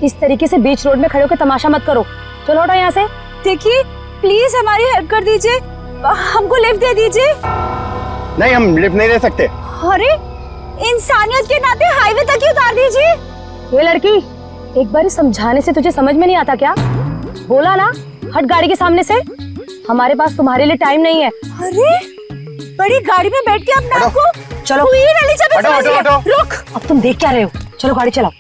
इस तरीके से बीच रोड में खड़े होकर तमाशा मत करो। चलो हटो यहाँ से। देखिए प्लीज हमारी हेल्प कर दीजिए, हमको लिफ्ट दे दीजिए। नहीं हम लिफ्ट नहीं दे सकते। अरे इंसानियत के नाते हाईवे तक ही उतार दीजिए। ये लड़की, एक बार समझाने से तुझे समझ में नहीं आता क्या? बोला ना हट गाड़ी के सामने से, हमारे पास तुम्हारे लिए टाइम नहीं है। अरे बड़ी गाड़ी में बैठ के अपने आप को चलो रुक। अब तुम देख क्या रहे हो, चलो गाड़ी चलाओ।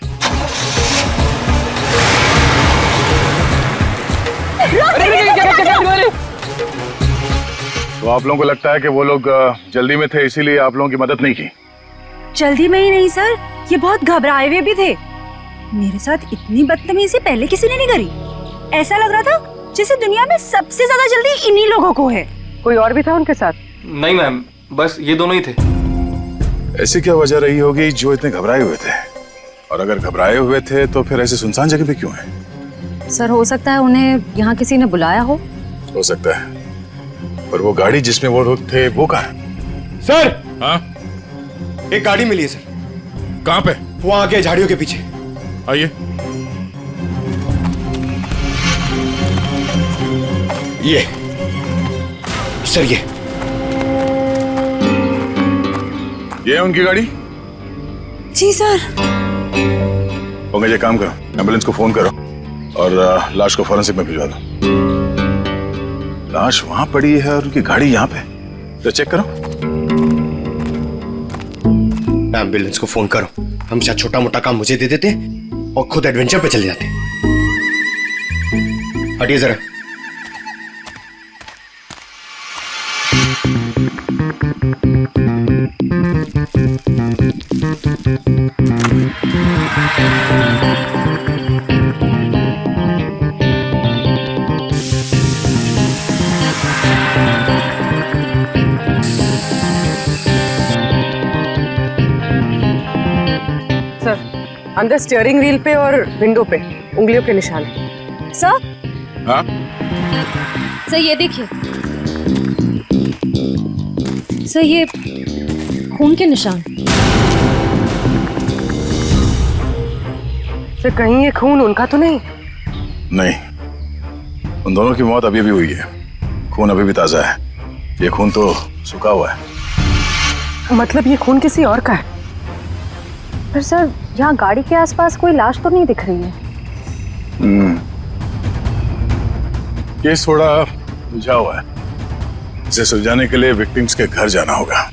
तो आप लोगों को लगता है कि वो लोग जल्दी में थे इसीलिए आप लोगों की मदद नहीं की? जल्दी में ही नहीं सर, ये बहुत घबराए हुए भी थे। मेरे साथ इतनी बदतमीजी पहले किसी ने नहीं करी। ऐसा लग रहा था जैसे दुनिया में सबसे ज्यादा जल्दी इन्हीं लोगों को है। कोई और भी था उनके साथ? नहीं मैम, बस ये दोनों ही थे। ऐसी क्या वजह रही होगी जो इतने घबराए हुए थे? और अगर घबराए हुए थे तो फिर ऐसे सुनसान जगह पे क्यों है? सर हो सकता है उन्हें यहाँ किसी ने बुलाया हो सकता है, पर वो गाड़ी जिसमें वो लोग थे वो कहाँ है? सर हाँ एक गाड़ी मिली है सर। कहाँ पे? वो आगे झाड़ियों के पीछे। आइए। ये सर ये है उनकी गाड़ी? जी सर। पंकज एक काम करो, एम्बुलेंस को फोन करो और लाश को फॉरेंसिक में भिजवा दो। लाश वहां पड़ी है और उनकी गाड़ी यहाँ पे, तो चेक करो। एम्बुलेंस को फोन करो। हम शायद छोटा मोटा काम मुझे दे देते और खुद एडवेंचर पे चले जाते। हटिए जरा। सर, अंदर स्टीयरिंग व्हील पे और विंडो पे उंगलियों के निशान हैं। सर, हाँ? सर ये देखिए, सर ये खून के निशान। सर कहीं ये खून उनका तो नहीं? नहीं, उन दोनों की मौत अभी भी हुई है। खून अभी भी ताजा है। ये खून तो सूखा हुआ है। मतलब ये खून किसी और का है? पर सर यहाँ गाड़ी के आसपास कोई लाश तो नहीं दिख रही है। केस थोड़ा उलझा हुआ है। इसे सुलझाने के लिए विक्टिम्स के घर जाना होगा।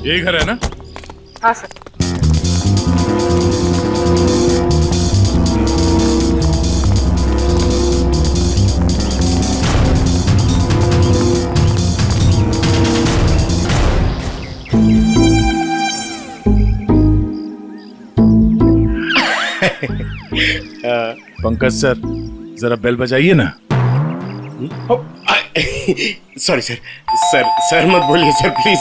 यही घर है ना? हाँ सर। पंकज सर, जरा बेल बजाइए ना। सॉरी सर, सर मत बोलिए सर प्लीज।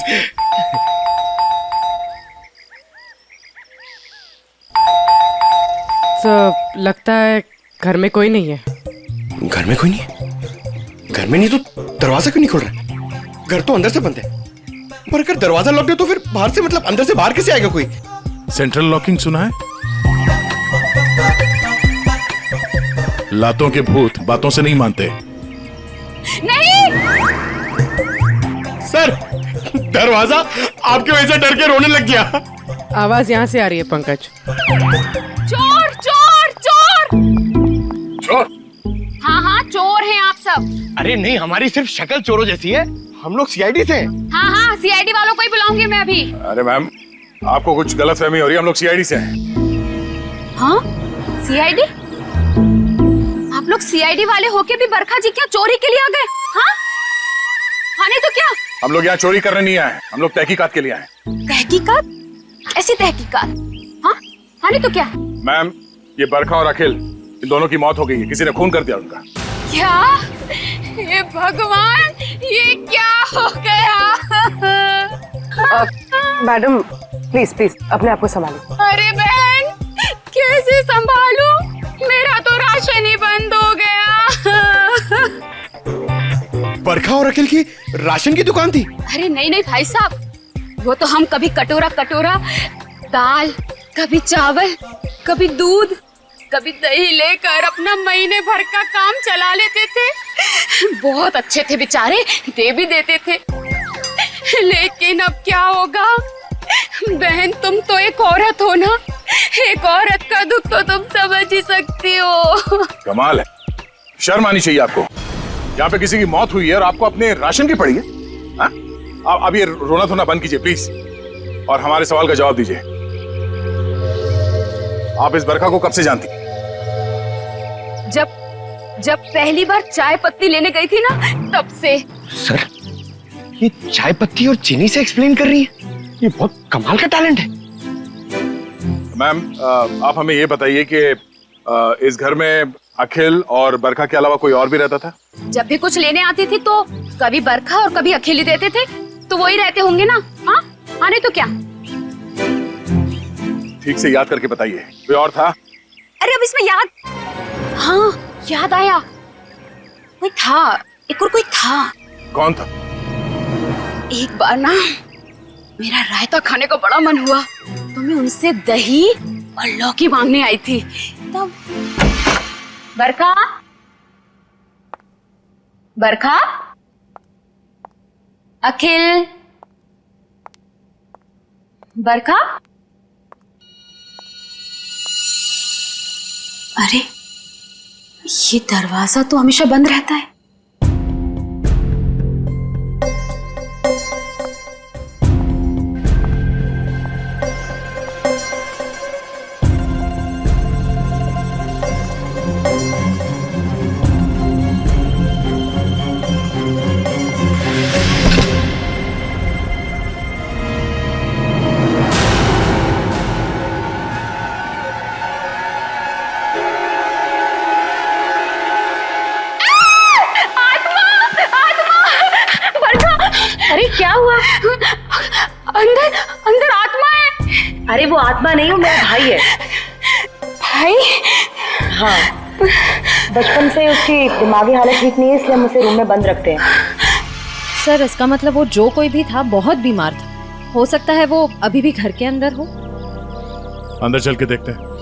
तो लगता है घर में कोई नहीं है। घर में कोई नहीं है? घर में नहीं तो दरवाजा क्यों नहीं खोल रहा? घर तो अंदर से बंद है। पर अगर दरवाजा लॉक है तो फिर बाहर से, मतलब अंदर से बाहर कैसे आएगा कोई? सेंट्रल लॉकिंग सुना है? लातों के भूत बातों से नहीं मानते। नहीं सर, दरवाजा आपकी वजह से डर के रोने लग गया। आवाज यहाँ से आ रही है पंकज। चोर चोर चोर! चोर? हाँ हाँ चोर हैं आप सब। अरे नहीं, हमारी सिर्फ शक्ल चोरों जैसी है। हम लोग सीआईडी से हैं। हाँ हाँ सीआईडी वालों को ही बुलाऊंगी मैं अभी। अरे मैम, आपको कुछ गलतफहमी हो रही है। हम लोग सीआईडी से हैं। हाँ सीआईडी? आप लोग सीआईडी वाले होके भी बरखा जी क्या चोरी के लिए आ गए? हाँ हाँ नहीं तो क्या? हम लोग यहाँ चोरी करने नहीं आए, हम लोग तहकीकात के लिए आए। तहकीकात? ऐसी तहकीकात? हाँ हाँ नहीं तो क्या? मैम, ये बरखा और अखिल, इन दोनों की मौत हो गई है। किसी ने खून कर दिया उनका। क्या? ये भगवान, ये क्या हो गया? मैडम प्लीज प्लीज अपने आप को संभालो। अरे बहन, कैसे संभालूं? मेरा तो राशन ही बंद हो गया। बरखा और अखिल की राशन की दुकान थी? अरे नहीं नहीं भाई साहब, वो तो हम कभी कटोरा कटोरा दाल, कभी चावल, कभी दूध, कभी दही लेकर अपना महीने भर का काम चला लेते थे। बहुत अच्छे थे बेचारे, दे भी देते थे। लेकिन अब क्या होगा? बहन तुम तो एक औरत हो ना, एक औरत का दुख तो तुम समझ ही सकती हो। कमाल है, शर्म आनी चाहिए आपको। यहाँ पे किसी की मौत हुई है और आपको अपने राशन की पड़ी है। आप ये रोना धोना बंद कीजिए प्लीज, और हमारे सवाल का जवाब दीजिए। आप इस बरखा को कब से जानती? जब पहली बार चाय पत्ती लेने गई थी ना, तब से। सर, ये चाय पत्ती और चीनी से एक्सप्लेन कर रही है? ये बहुत कमाल का टैलेंट है। मैम, आप हमें ये बताइए कि इस घर में अखिल और बरखा के अलावा कोई और भी रहता था? जब भी कुछ लेने आती थी तो कभी बरखा और कभी अखिल ही देते थे, तो वही रहते होंगे ना। हाँ हाँ नहीं तो क्या? ठीक से याद करके बताइए, कोई और था? अरे अब इसमें याद, हाँ याद आया, कोई था, एक और कोई था। कौन था? एक बार ना मेरा रायता खाने को बड़ा मन हुआ, तो मैं उनसे दही और लौकी मांगने आई थी। तब बरखा, बरखा, अखिल, बरखा, अरे ये दरवाजा तो हमेशा बंद रहता है। अरे क्या हुआ? अंदर अंदर आत्मा है। अरे वो आत्मा नहीं, वो मेरा भाई है। भाई? हाँ, बचपन से उसकी दिमागी हालत ठीक नहीं है, इसलिए हम उसे रूम में बंद रखते हैं। सर इसका मतलब वो जो कोई भी था बहुत बीमार था। हो सकता है वो अभी भी घर के अंदर हो। अंदर चल के देखते हैं।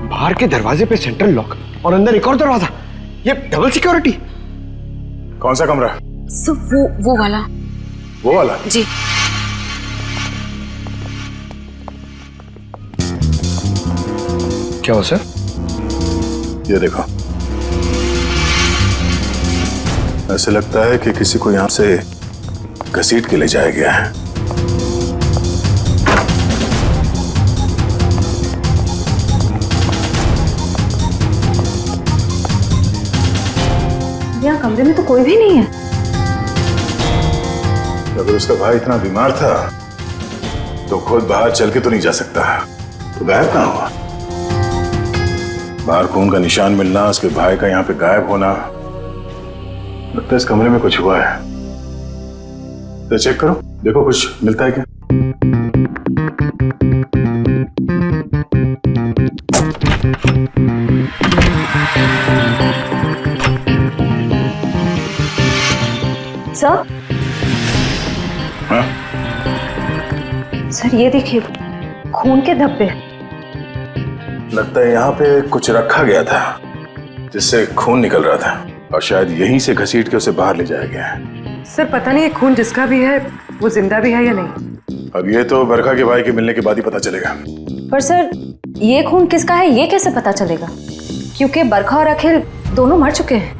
बाहर के दरवाजे पे सेंट्रल लॉक और अंदर एक और दरवाजा, ये डबल सिक्योरिटी। कौन सा कमरा? सब वो वाला। वो वाला? जी। क्या हो सर? ये देखो, ऐसे लगता है कि किसी को यहां से घसीट के ले जाया गया है। यहाँ कमरे में तो कोई भी नहीं है। अगर उसका भाई इतना बीमार था तो खुद बाहर चल के तो नहीं जा सकता, तो गायब कहाँ हुआ? बाहर खून का निशान मिलना, उसके भाई का यहाँ पे गायब होना, लगता है इस कमरे में कुछ हुआ है। तो चेक करो, देखो कुछ मिलता है क्या। सर, हाँ? सर ये देखिए, खून के धब्बे। लगता है यहाँ पे कुछ रखा गया था जिससे खून निकल रहा था, और शायद यहीं से घसीट के उसे बाहर ले जाया गया है। सर पता नहीं ये खून जिसका भी है वो जिंदा भी है या नहीं। अब ये तो बरखा के भाई के मिलने के बाद ही पता चलेगा। पर सर ये खून किसका है ये कैसे पता चलेगा? क्योंकि बरखा और अखिल दोनों मर चुके हैं।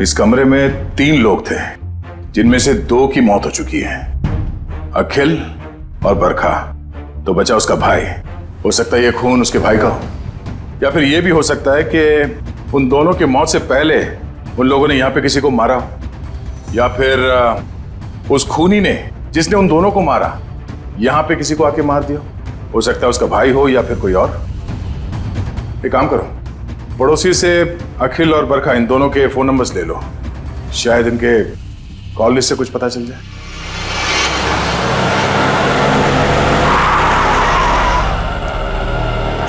इस कमरे में 3 लोग थे, जिनमें से 2 की मौत हो चुकी है, अखिल और बरखा। तो बचा उसका भाई। हो सकता है ये खून उसके भाई का हो, या फिर ये भी हो सकता है कि उन दोनों की मौत से पहले उन लोगों ने यहाँ पे किसी को मारा हो, या फिर उस खूनी ने जिसने उन दोनों को मारा यहाँ पे किसी को आके मार दिया। हो सकता है उसका भाई हो या फिर कोई और। एक काम करो, पड़ोसी से अखिल और बरखा इन दोनों के फोन नंबर्स ले लो, शायद इनके कॉल लिस्ट से कुछ पता चल जाए।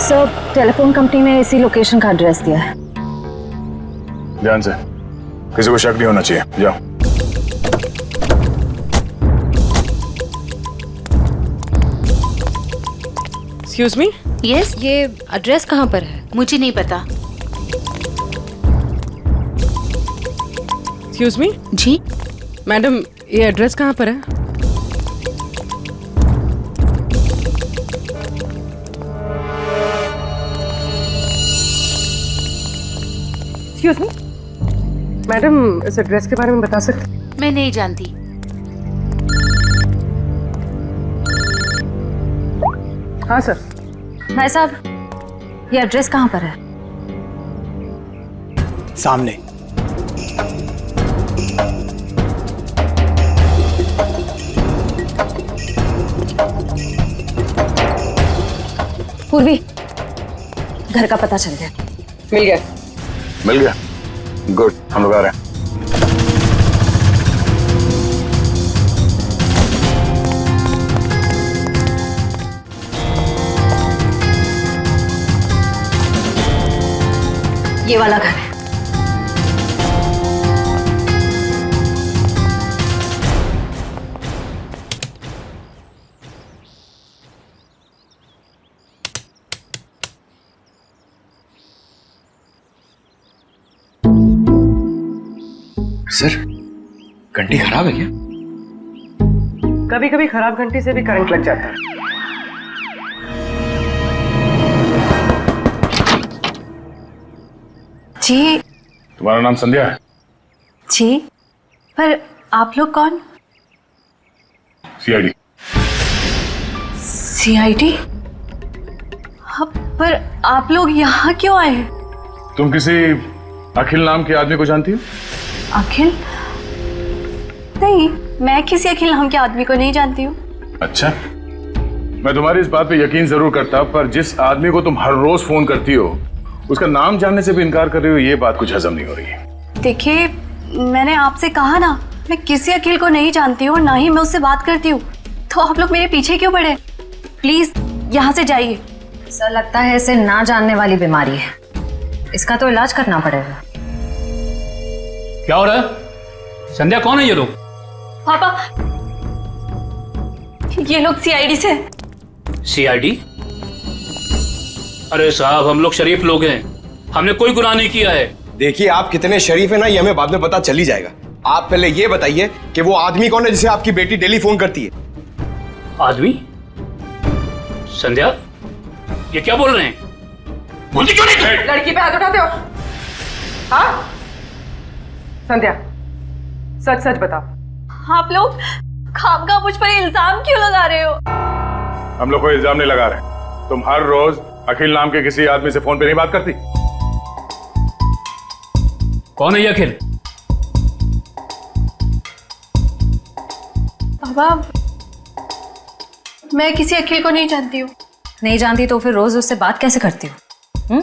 सर टेलीफोन कंपनी ने इसी लोकेशन का एड्रेस दिया है। ध्यान से, किसी को शक नहीं होना चाहिए। जाओ। Excuse me? यस, ये एड्रेस कहाँ पर है? मुझे नहीं पता। Excuse me? जी मैडम, ये एड्रेस कहाँ पर है? एक्सक्यूज मी मैडम, इस एड्रेस के बारे में बता सकते? मैं नहीं जानती। हाँ सर। भाई साहब, ये एड्रेस कहाँ पर है? सामने। पूर्वी, घर का पता चल गया। मिल गया। मिल गया? गुड, हम लोग आ रहे हैं। ये वाला घर है। सर घंटी खराब है क्या? कभी कभी खराब घंटी से भी करंट लग जाता है। जी। तुम्हारा नाम संध्या है? जी, पर आप लोग कौन? सीआईडी। सीआईडी? पर आप लोग यहाँ क्यों आए हैं? तुम किसी अखिल नाम के आदमी को जानती हो? अखिल? नहीं, मैं किसी अखिल नाम के आदमी को नहीं जानती हूँ। अच्छा, मैं तुम्हारी इस बात पे यकीन जरूर करता, पर जिस आदमी को तुम हर रोज फोन करती हो उसका नाम जानने से भी इनकार कर रही हो, ये बात कुछ हजम नहीं हो रही। देखिए, मैंने आपसे कहा ना, मैं किसी अखिल को नहीं जानती हूँ, ना ही मैं उससे बात करती हूँ, तो आप लोग मेरे पीछे क्यों पड़े? प्लीज यहाँ से जाइए। सर, लगता है इसे ना जानने वाली बीमारी है, इसका तो इलाज करना पड़ेगा। क्या हो रहा है? संध्या, कौन है ये लोग? पापा, ये लोग सीआईडी से। सीआईडी? अरे साहब, हम लोग शरीफ लोग हैं, हमने कोई गुनाह नहीं किया है। देखिए, आप कितने शरीफ है ना, ये हमें बाद में पता चल ही जाएगा। आप पहले ये बताइए कि वो आदमी कौन है जिसे आपकी बेटी डेली फोन करती है? आदमी? संध्या, ये क्या बोल रहे हैं? बोलती क्यों नहीं? लड़की पे हाथ उठाते हो? हाँ संध्या, सच सच बताओ। आप लोग खामखा मुझ पर इल्जाम क्यों लगा रहे हो? हम लोग कोई इल्जाम नहीं लगा रहे। तुम हर रोज अखिल नाम के किसी आदमी से फोन पे नहीं बात करती? कौन है ये अखिल? पापा, मैं किसी अखिल को नहीं जानती हूँ। नहीं जानती तो फिर रोज उससे बात कैसे करती हो?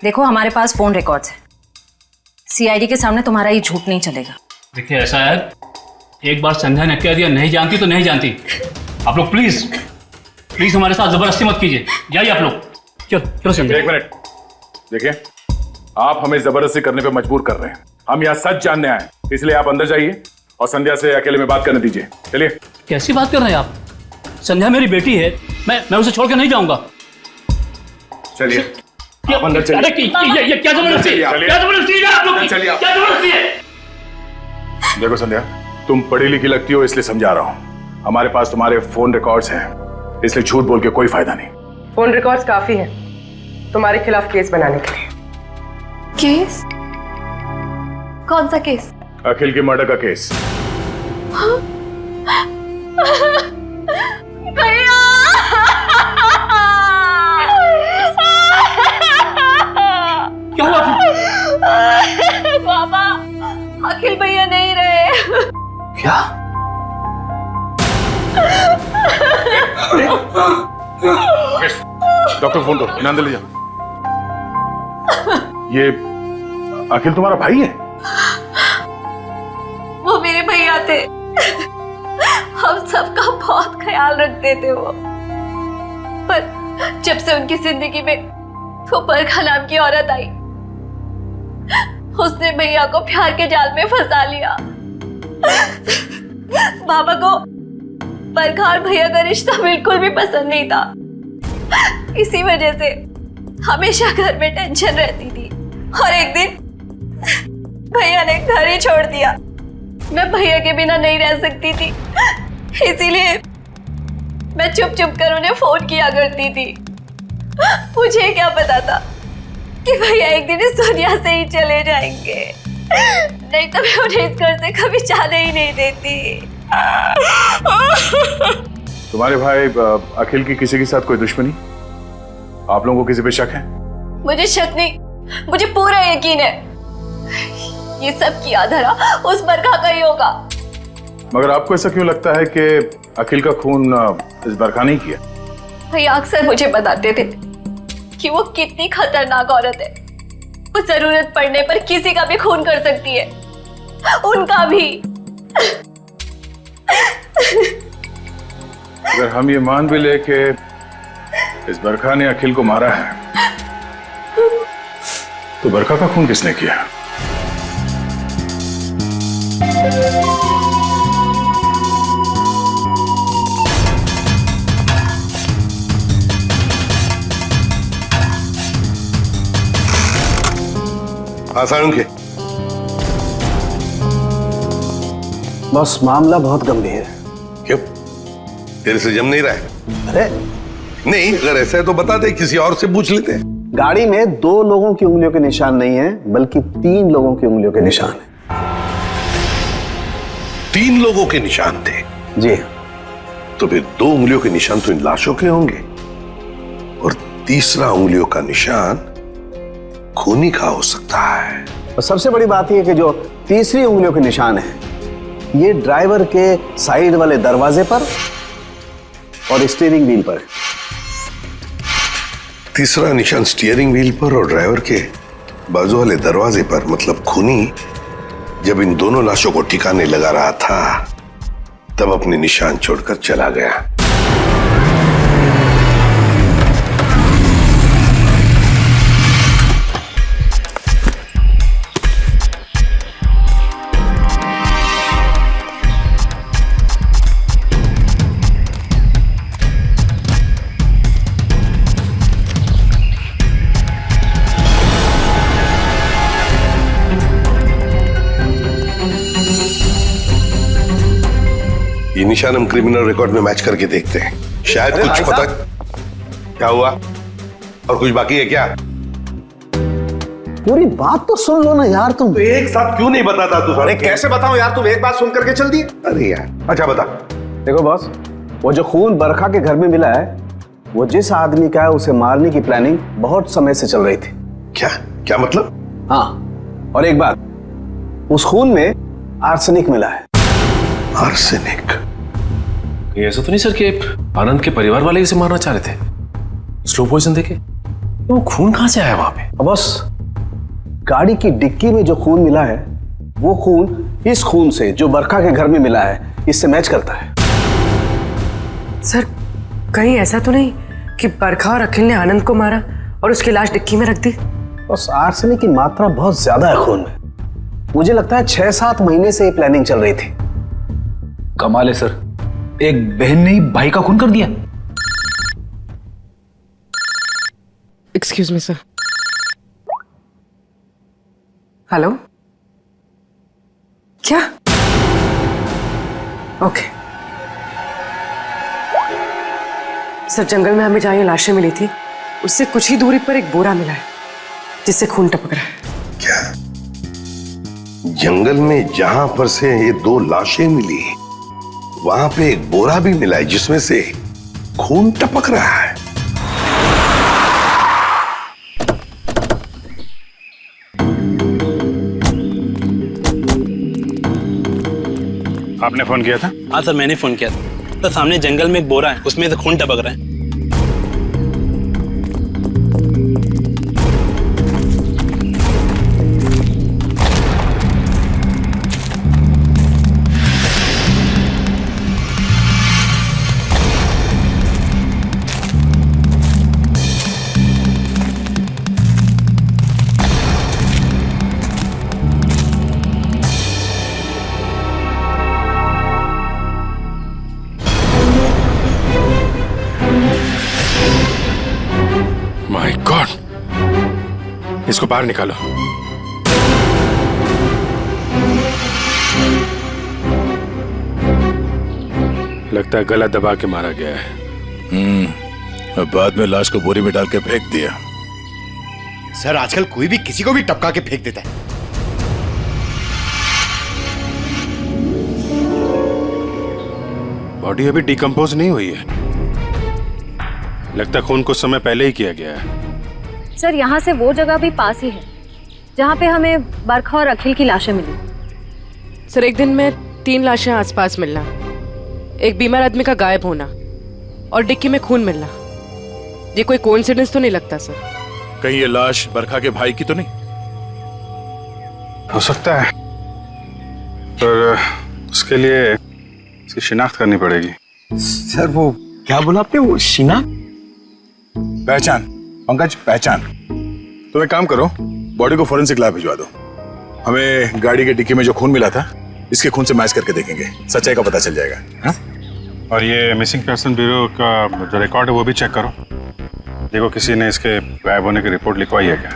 देखो, हमारे पास फोन रिकॉर्ड्स है, सीआईडी के सामने तुम्हारा ये झूठ नहीं चलेगा। देखिए, ऐसा है, एक बार संध्या ने कह दिया नहीं जानती तो नहीं जानती। आप लोग प्लीज प्लीज हमारे साथ जबरदस्ती मत कीजिए। जाइए आप लोग। चलो चलो संध्या। एक मिनट, देखिए, आप हमें जबरदस्ती करने पे मजबूर कर रहे हैं। हम यहाँ सच जानने आए, इसलिए आप अंदर जाइए और संध्या से अकेले में बात करने दीजिए। चलिए। कैसी बात कर रहे हैं आप? संध्या मेरी बेटी है, मैं उसे छोड़ के नहीं जाऊंगा। चलिए, आप अंदर चलिए। अरे ये क्या जबरदस्ती है? क्या जबरदस्ती है आप लोग की? क्या जबरदस्ती है? देखो संध्या, तुम पढ़ी लिखी लगती हो इसलिए समझा रहा हूँ। हमारे पास तुम्हारे फोन रिकॉर्ड्स हैं, इसलिए झूठ बोल के कोई फायदा नहीं। फोन रिकॉर्ड्स काफी है तुम्हारे खिलाफ केस बनाने के लिए। केस? कौन सा केस? अखिल की मर्डर का केस। भैया! क्या हुआ? पापा, अखिल भैया नहीं रहे। क्या? डॉक्टर फोन दो, इन्हें अंदर ले जाओ। ये अखिल तुम्हारा भाई है? वो मेरे भैया थे, हम सबका बहुत ख्याल रखते थे वो। पर जब से उनकी जिंदगी में वो बरखा नाम की औरत आई, उसने भैया को प्यार के जाल में फंसा लिया। बाबा को बरखा और भैया का रिश्ता बिल्कुल भी पसंद नहीं था। इसी वजह से हमेशा घर में टेंशन रहती थी, और एक दिन भैया ने घर ही छोड़ दिया। मैं भैया के बिना नहीं रह सकती थी, इसीलिए मैं चुप चुप कर उन्हें फोन किया करती थी। मुझे क्या पता था कि भैया एक दिन इस दुनिया से ही चले जाएंगे, नहीं तो मैं उन्हें इस घर से कभी जाने ही नहीं देती। तुम्हारे भाई अखिल की किसी के साथ कोई दुश्मनी? आप लोगों को किसी पे शक है? मुझे शक नहीं, मुझे पूरा यकीन है ये सब किया धरा उस बरखा का ही होगा। मगर आपको ऐसा क्यों लगता है कि अखिल का खून इस बरखा नहीं किया? भैया अक्सर मुझे बताते थे कि वो कितनी खतरनाक औरत है। वो जरूरत पड़ने पर किसी का भी खून कर सकती है, उनका भी। अगर हम ये मान भी ले कि इस बरखा ने अखिल को मारा है, तो बरखा का खून किसने किया? हाँ सारुण के बस मामला बहुत गंभीर है। क्यों? तेरे से जम नहीं रहा है? अरे नहीं, अगर ऐसा है तो बता दे, किसी और से पूछ लेते हैं। गाड़ी में 2 लोगों की उंगलियों के निशान नहीं है, बल्कि 3 लोगों की उंगलियों के निशान है। 3 लोगों के निशान थे? जी। तो फिर 2 उंगलियों के निशान तो इन लाशों के होंगे, और तीसरा उंगलियों का निशान खूनी का हो सकता है। और सबसे बड़ी बात यह है कि जो तीसरी उंगलियों के निशान है, ये ड्राइवर के साइड वाले दरवाजे पर और स्टीयरिंग व्हील पर है। तीसरा निशान स्टीयरिंग व्हील पर और ड्राइवर के बाजू वाले दरवाजे पर, मतलब खूनी जब इन दोनों लाशों को ठिकाने लगा रहा था तब अपने निशान छोड़कर चला गया। ये निशान हम क्रिमिनल रिकॉर्ड में मैच करके देखते हैं, शायद कुछ पता। क्या हुआ? और कुछ बाकी है क्या? पूरी बात तो सुन लो ना यार तुम। तो एक साथ क्यों नहीं बताता तू? अरे कैसे बताऊं यार, तुम एक बात सुन करके चल दिए। अरे यार, अच्छा बता। देखो बॉस, वो जो खून बरखा के घर में मिला है, वो जिस आदमी का है उसे मारने की प्लानिंग बहुत समय से चल रही थी। क्या क्या मतलब? हाँ, और एक बात, उस खून में आर्सेनिक मिला है। आर्सेनिक? ये ऐसा तो नहीं सर कि आनंद के परिवार वाले इसे मारना चाह रहे थे? स्लो पॉइजन देके वो खून कहां से आया वहां पे? बस गाड़ी की डिक्की में जो खून मिला है, वो खून इस खून से जो बरखा के घर में मिला है, इससे मैच करता है। सर, कहीं ऐसा तो नहीं कि बरखा और अखिल ने आनंद को मारा और उसकी लाश डिक्की में रख दी? बस आर्सेनिक की मात्रा बहुत ज्यादा है खून में। मुझे लगता है 6-7 महीने से ये प्लानिंग चल रही थी। कमाल है सर, एक बहन ने ही भाई का खून कर दिया। Excuse me sir. हेलो? क्या? ओके सर, जंगल में हमें जहां ये लाशें मिली थी, उससे कुछ ही दूरी पर एक बोरा मिला है जिससे खून टपक रहा है। क्या? जंगल में जहां पर से ये 2 लाशें मिली, वहां पे एक बोरा भी मिला है जिसमें से खून टपक रहा है। आपने फोन किया था? हाँ सर, मैंने फोन किया था। तो सामने जंगल में एक बोरा है, उसमें से खून टपक रहा है। माय गॉड, इसको बाहर निकालो। लगता है गला दबा के मारा गया है। अब बाद में लाश को बोरी में डाल के फेंक दिया। सर, आजकल कोई भी किसी को भी टपका के फेंक देता है। बॉडी अभी डिकम्पोज नहीं हुई है, लगता है खून कुछ समय पहले ही किया गया है। सर, यहाँ से वो जगह भी पास ही है जहाँ पे हमें बरखा और अखिल की लाशें मिली। सर, एक दिन में 3 लाशें आसपास मिलना, एक बीमार आदमी का गायब होना और डिक्की में खून मिलना, ये कोई कोइंसिडेंस तो नहीं लगता सर? कहीं ये लाश बरखा के भाई की तो नहीं? हो सकता है, पर उसके लिए इसकी शिनाख्त करनी पड़ेगी। सर, वो क्या बोला आपने? वो शिनाख्त? पहचान पंकज, पहचान। तुम एक काम करो, बॉडी को फोरेंसिक लैब भिजवा दो। हमें गाड़ी के डिक्की में जो खून मिला था, इसके खून से मैच करके देखेंगे, सच्चाई का पता चल जाएगा। हाँ? और ये मिसिंग पर्सन ब्यूरो का जो रिकॉर्ड है वो भी चेक करो, देखो किसी ने इसके गायब होने की रिपोर्ट लिखवाई है क्या।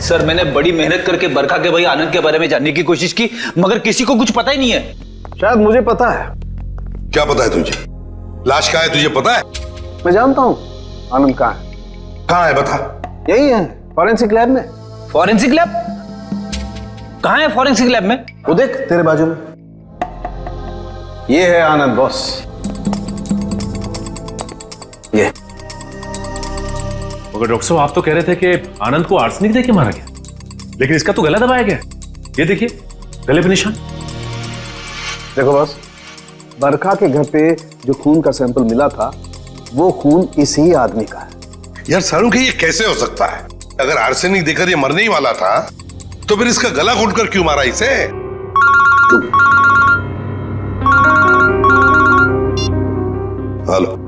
सर मैंने बड़ी मेहनत करके बरखा के भाई आनंद के बारे में जानने की कोशिश की, मगर किसी को कुछ पता ही नहीं है। शायद मुझे पता है। क्या पता है तुझे? लाश कहाँ है तुझे पता है? मैं जानता हूँ आनंद कहाँ है। कहाँ है बता। यही है, फॉरेंसिक लैब में। Forensic lab? कहाँ है फॉरेंसिक लैब में? वो देख तेरे बाजू में, ये है आनंद बॉस। ये मगर डॉक्टर साहब आप तो कह रहे थे कि आनंद को आर्सेनिक देके मारा गया, लेकिन इसका तो गला दबाया गया। ये देखिए गले पे निशान। देखो बॉस, बरखा के घर पे जो खून का सैंपल मिला था वो खून इसी आदमी का है। यार सारू के ये कैसे हो सकता है? अगर आर्सेनिक देकर ये मरने ही वाला था तो फिर इसका गला घोटकर क्यों मारा इसे? हेलो।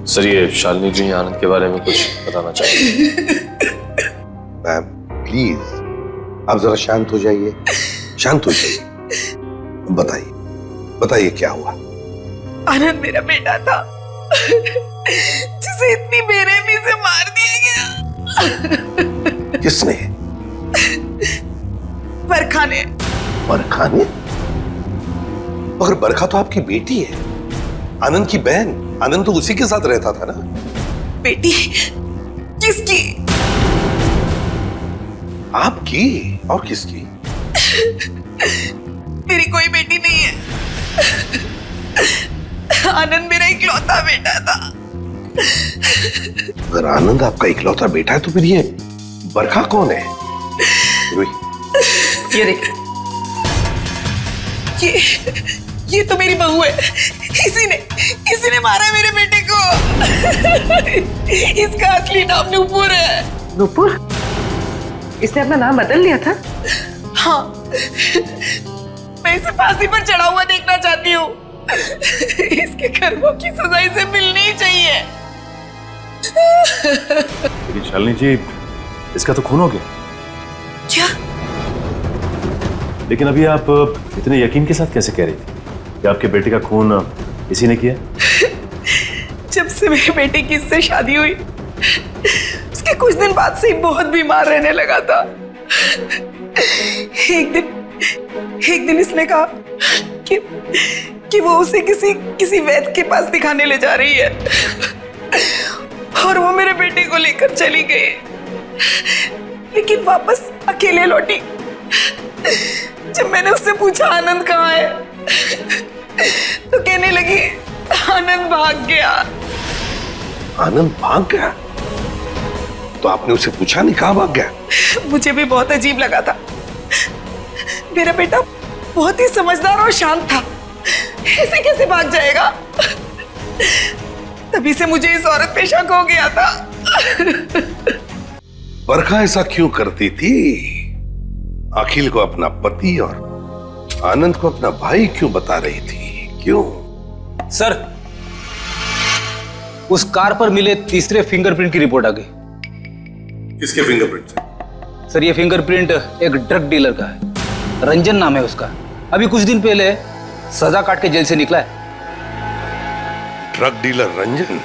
सर ये शालिनी जी आनंद के बारे में कुछ बताना चाहिए। मैम प्लीज आप जरा शांत हो जाइए, शांत हो जाइए। बताइए बताइए क्या हुआ? आनंद मेरा बेटा था जिसे इतनी बेरहमी से मार दिया गया। किसने? बरखा ने। बरखा ने? मगर बरखा तो आपकी बेटी है, आनंद की बहन। आनंद तो उसी के साथ रहता था ना। बेटी? किसकी? आपकी और किसकी? मेरी कोई बेटी नहीं है। आनंद मेरा इकलौता बेटा था। अगर आनंद आपका इकलौता बेटा है तो फिर ये बरखा कौन है? ये देख, ये तो मेरी बहू है। इसी ने मारा मेरे बेटे को। इसका असली नाम नूपुर है। नूपुर? इसने अपना नाम बदल लिया था? हाँ, मैं इसे फांसी पर चढ़ा हुआ देखना चाहती हूँ। इसके कर्मों की सजा इसे मिलनी ही चाहिए। लेकिन शालिनी जी इसका तो खून हो गया। क्या? लेकिन अभी आप इतने यकीन के साथ कैसे कह रही थी कि आपके बेटे का खून इसी ने किया? जब से मेरे बेटे की इससे शादी हुई उसके कुछ दिन बाद से ही बहुत बीमार रहने लगा था। एक दिन इसने कहा कि वो उसे किसी वैद्य के पास दिखाने ले जा रही है और वो मेरे बेटे को लेकर चली गई, लेकिन वापस अकेले लौटी। जब मैंने उससे पूछा आनंद कहाँ है तो कहने लगी आनंद भाग गया। आनंद भाग गया? तो आपने उसे पूछा नहीं कहाँ भाग गया? मुझे भी बहुत अजीब लगा था। मेरा बेटा बहुत ही समझदार और शांत था, ऐसे कैसे भाग जाएगा? तभी से मुझे इस औरत पे शक हो गया था। बरखा ऐसा क्यों करती थी? अखिल को अपना पति और आनंद को अपना भाई क्यों बता रही थी? क्यों? सर उस कार पर मिले तीसरे फिंगरप्रिंट की रिपोर्ट आ गई। किसके फिंगरप्रिंट? सर ये फिंगरप्रिंट एक ड्रग डीलर का है, रंजन नाम है उसका। अभी कुछ दिन पहले सजा काट के जेल से निकला है। Drug dealer Ranjan?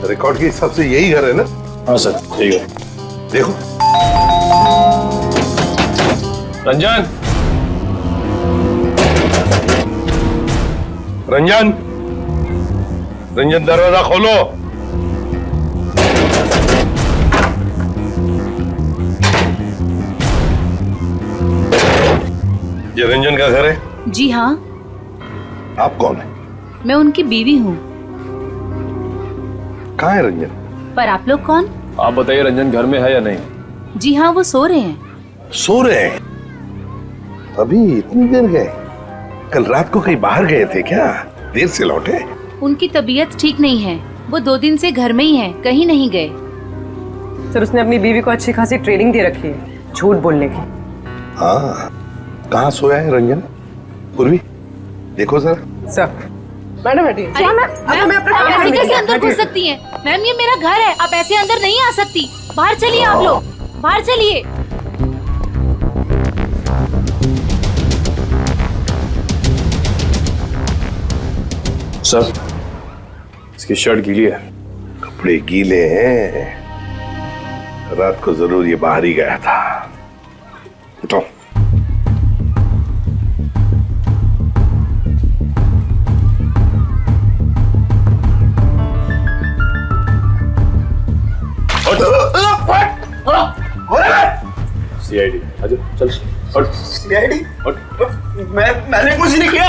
रिकॉर्ड के हिसाब से यही घर है ना? हाँ सर यही है। देखो रंजन, रंजन, रंजन दरवाजा खोलो। ये रंजन का घर है? जी हाँ। आप कौन है? मैं उनकी बीवी हूँ। कहाँ है रंजन? पर आप लोग कौन? आप बताइए रंजन घर में है या नहीं? जी हाँ, वो सो रहे हैं। सो रहे हैं? अभी इतनी देर गए? कल रात को कहीं बाहर गए थे क्या? देर से लौटे? उनकी तबीयत ठीक नहीं है, वो 2 दिन से घर में ही हैं, कहीं नहीं गए। सर उसने अपनी बीवी को अच्छी खासी ट्रेनिंग दे रखी है झूठ बोलने की। हाँ, कहाँ सोया है रंजन? पूर्वी देखो सर। सर मैडम बैठिए। मैम आप ऐसे कैसे अंदर घुस सकती हैं? मैम ये मेरा घर है, आप ऐसे अंदर नहीं आ सकती। बाहर चलिए आप लोग, बाहर चलिए। सर, इसकी शर्ट गीली है। कपड़े गीले हैं, रात को जरूर ये बाहर ही गया था। उठो। सीआईडी, चल। सीआईडी? मैंने कुछ नहीं किया।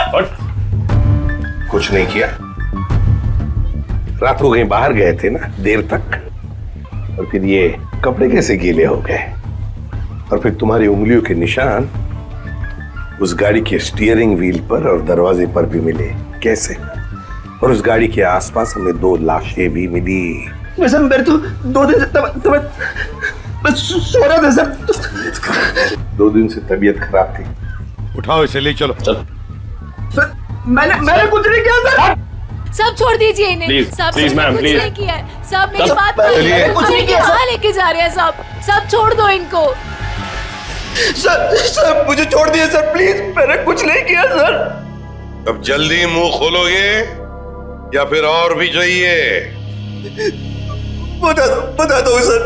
कुछ नहीं किया? रात को कहीं बाहर गए थे ना, देर तक, और फिर ये कपड़े कैसे गीले हो गए? और फिर तुम्हारी उंगलियों के निशान उस गाड़ी के स्टीयरिंग व्हील पर और दरवाजे पर भी मिले, कैसे? और उस गाड़ी के आसपास हमें 2 लाशें भी मिली। वैसे मेरे तो 2 दिन से सो रहा था सर। 2 दिन से तबीयत खराब थी। उठाओ इसे, ले चलो। चल। सर मैंने कुछ नहीं किया सर। सब छोड़ दीजिए इन्हें। प्लीज मैम, कुछ प्लीज। नहीं किया है। सब मेरी बात मानिए। कुछ नहीं किया। कहाँ लेके जा रहे हैं सब छोड़ दो इनको। सर मुझे छोड़ दिए सर, प्लीज। मैंने कुछ नहीं किया सर। अब जल्दी मुंह खोलोगे या फिर और भी चाहिए? बता दो सर।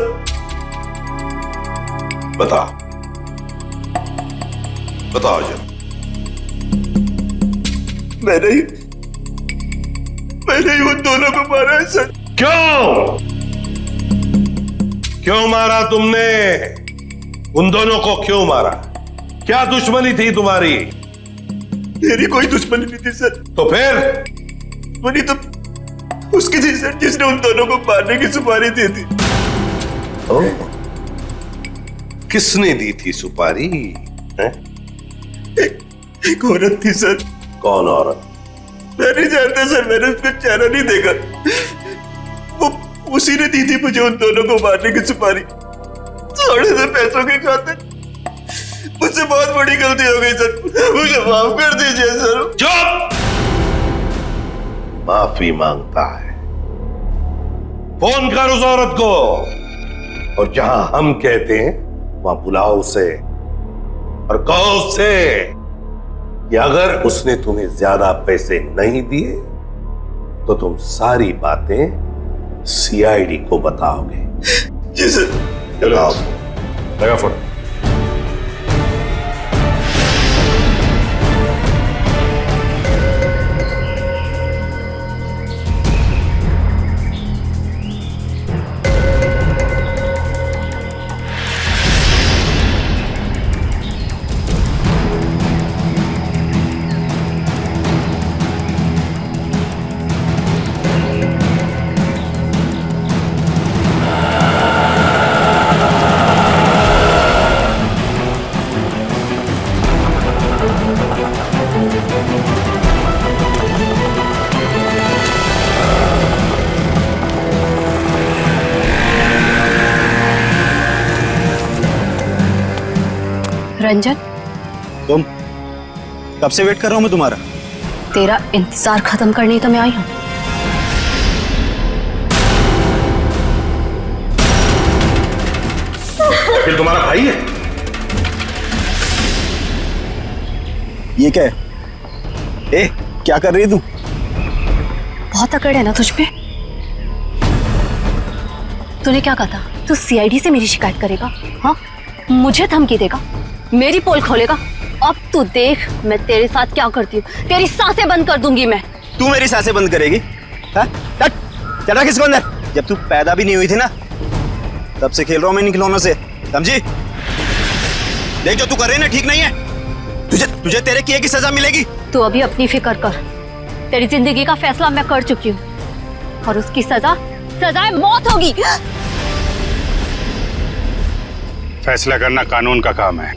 बताओ जल्दी। मैंने ही उन दोनों को मारा है सर। क्यों मारा तुमने? उन दोनों को क्यों मारा? क्या दुश्मनी थी तुम्हारी? मेरी कोई दुश्मनी नहीं थी सर। तो फिर? दुश्मनी तो उसकी थी सर, जिसने उन दोनों को मारने की सुपारी दी थी। किसने दी थी सुपारी? एक औरत थी सर। कौन औरत? मैं नहीं जानता सर, मैंने उसका चेहरा नहीं देखा। वो उसी ने दी थी मुझे उन दोनों को मारने की सुपारी, थोड़े से पैसों के खातिर। मुझसे बहुत बड़ी गलती हो गई सर, मुझे माफ कर दीजिए सर। चुप! माफी मांगता है? फोन कर उस औरत को, और जहां हम कहते हैं वहां बुलाओ उसे, और कहो उससे कि अगर उसने तुम्हें ज्यादा पैसे नहीं दिए तो तुम सारी बातें सीआईडी को बताओगे। जी सर। लगा फोन। रंजन, तुम कब से वेट कर रहा हूं मैं तुम्हारा? तेरा इंतजार खत्म करने तो मैं आई हूं। फिर तुम्हारा भाई है? ये क्या है? ए, क्या कर रही है तू? बहुत अकड़ है ना तुझ पे। तूने क्या कहा था? तू सीआईडी से मेरी शिकायत करेगा? हाँ, मुझे धमकी देगा, मेरी पोल खोलेगा। अब तू देख मैं तेरे साथ क्या करती हूँ। तेरी सांसें बंद कर दूंगी मैं। तू मेरी सांसें बंद करेगी? चढ़ा किसको अंदर? जब तू पैदा भी नहीं हुई थी ना, तब से खेल रहा हूं मैं इन खिलौनों से, समझी? देख जो तू कर रही है ना, ठीक नहीं है। तुझे तेरे किए की सजा मिलेगी। तू अभी अपनी फिक्र कर। तेरी जिंदगी का फैसला मैं कर चुकी हूँ, और उसकी सजा मौत होगी। फैसला करना कानून का काम है,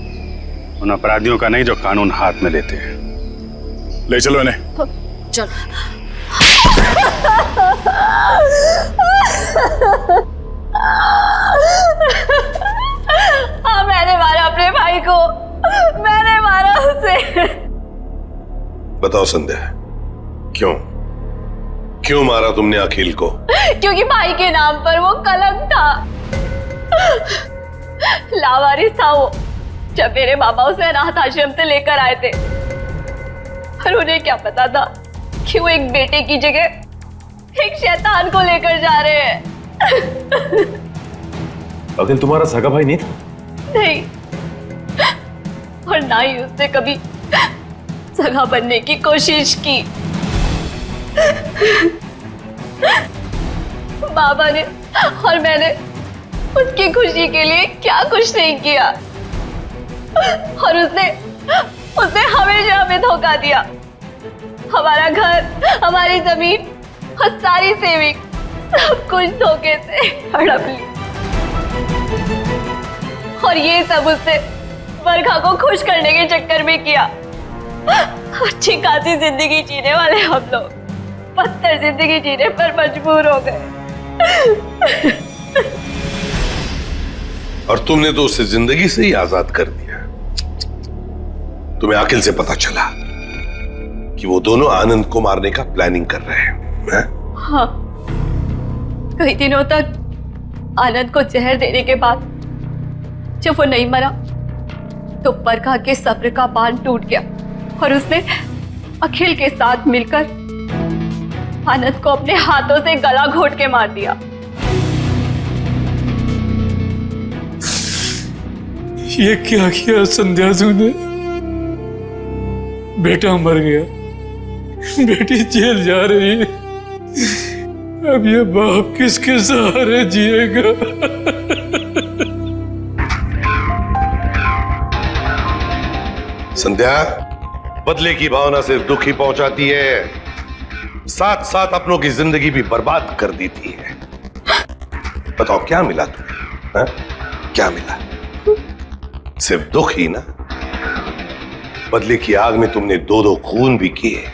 उन अपराधियों का नहीं जो कानून हाथ में लेते हैं। ले चलो इन्हें। चल। हाँ, मैंने मारा अपने भाई को, मैंने मारा उसे। बताओ संध्या, क्यों? क्यों मारा तुमने अखिल को? क्योंकि भाई के नाम पर वो कलंक था। लावारिस था वो। जब मेरे बाबा उसे अनाथ आश्रम से लेकर आए थे, और उन्हें क्या पता था कि वो एक बेटे की जगह एक शैतान को लेकर जा रहे हैं। अखिल तुम्हारा सगा भाई नहीं था? नहीं, और ना ही उसने कभी सगा बनने की कोशिश की। बाबा ने और मैंने उसकी खुशी के लिए क्या कुछ नहीं किया, और उसने हमेशा हमें धोखा दिया। हमारा घर, हमारी जमीन और सारी सेविंग सब कुछ धोखे से हड़प ली, और ये सब उसने वर्षा को खुश करने के चक्कर में किया। अच्छी खासी जिंदगी जीने वाले हम लोग बदतर जिंदगी जीने पर मजबूर हो गए। और तुमने तो उसे जिंदगी से ही आजाद कर दिया। तुम्हें अखिल से पता चला कि वो दोनों आनंद को मारने का प्लानिंग कर रहे हैं। हाँ, कई दिनों तक आनंद को जहर देने के बाद जब वो नहीं मरा तो बरखा के सब्र का बांध टूट गया, और उसने अखिल के साथ मिलकर आनंद को अपने हाथों से गला घोट के मार दिया। ये क्या किया संध्या ने? बेटा मर गया, बेटी जेल जा रही है, अब ये बाप किसके सहारे जिएगा? संध्या, बदले की भावना सिर्फ दुख ही पहुंचाती है, साथ साथ अपनों की जिंदगी भी बर्बाद कर देती है। बताओ क्या मिला तुम्हें? हा? क्या मिला? सिर्फ दुख ही ना। बदले की आग में तुमने दो खून भी किए।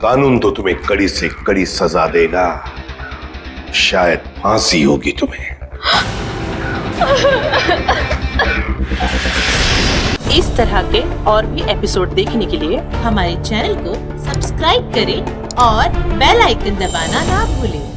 कानून तो तुम्हें कड़ी से कड़ी सजा देगा, शायद फांसी होगी तुम्हें। इस तरह के और भी एपिसोड देखने के लिए हमारे चैनल को सब्सक्राइब करें और बेल आइकन दबाना ना भूलें।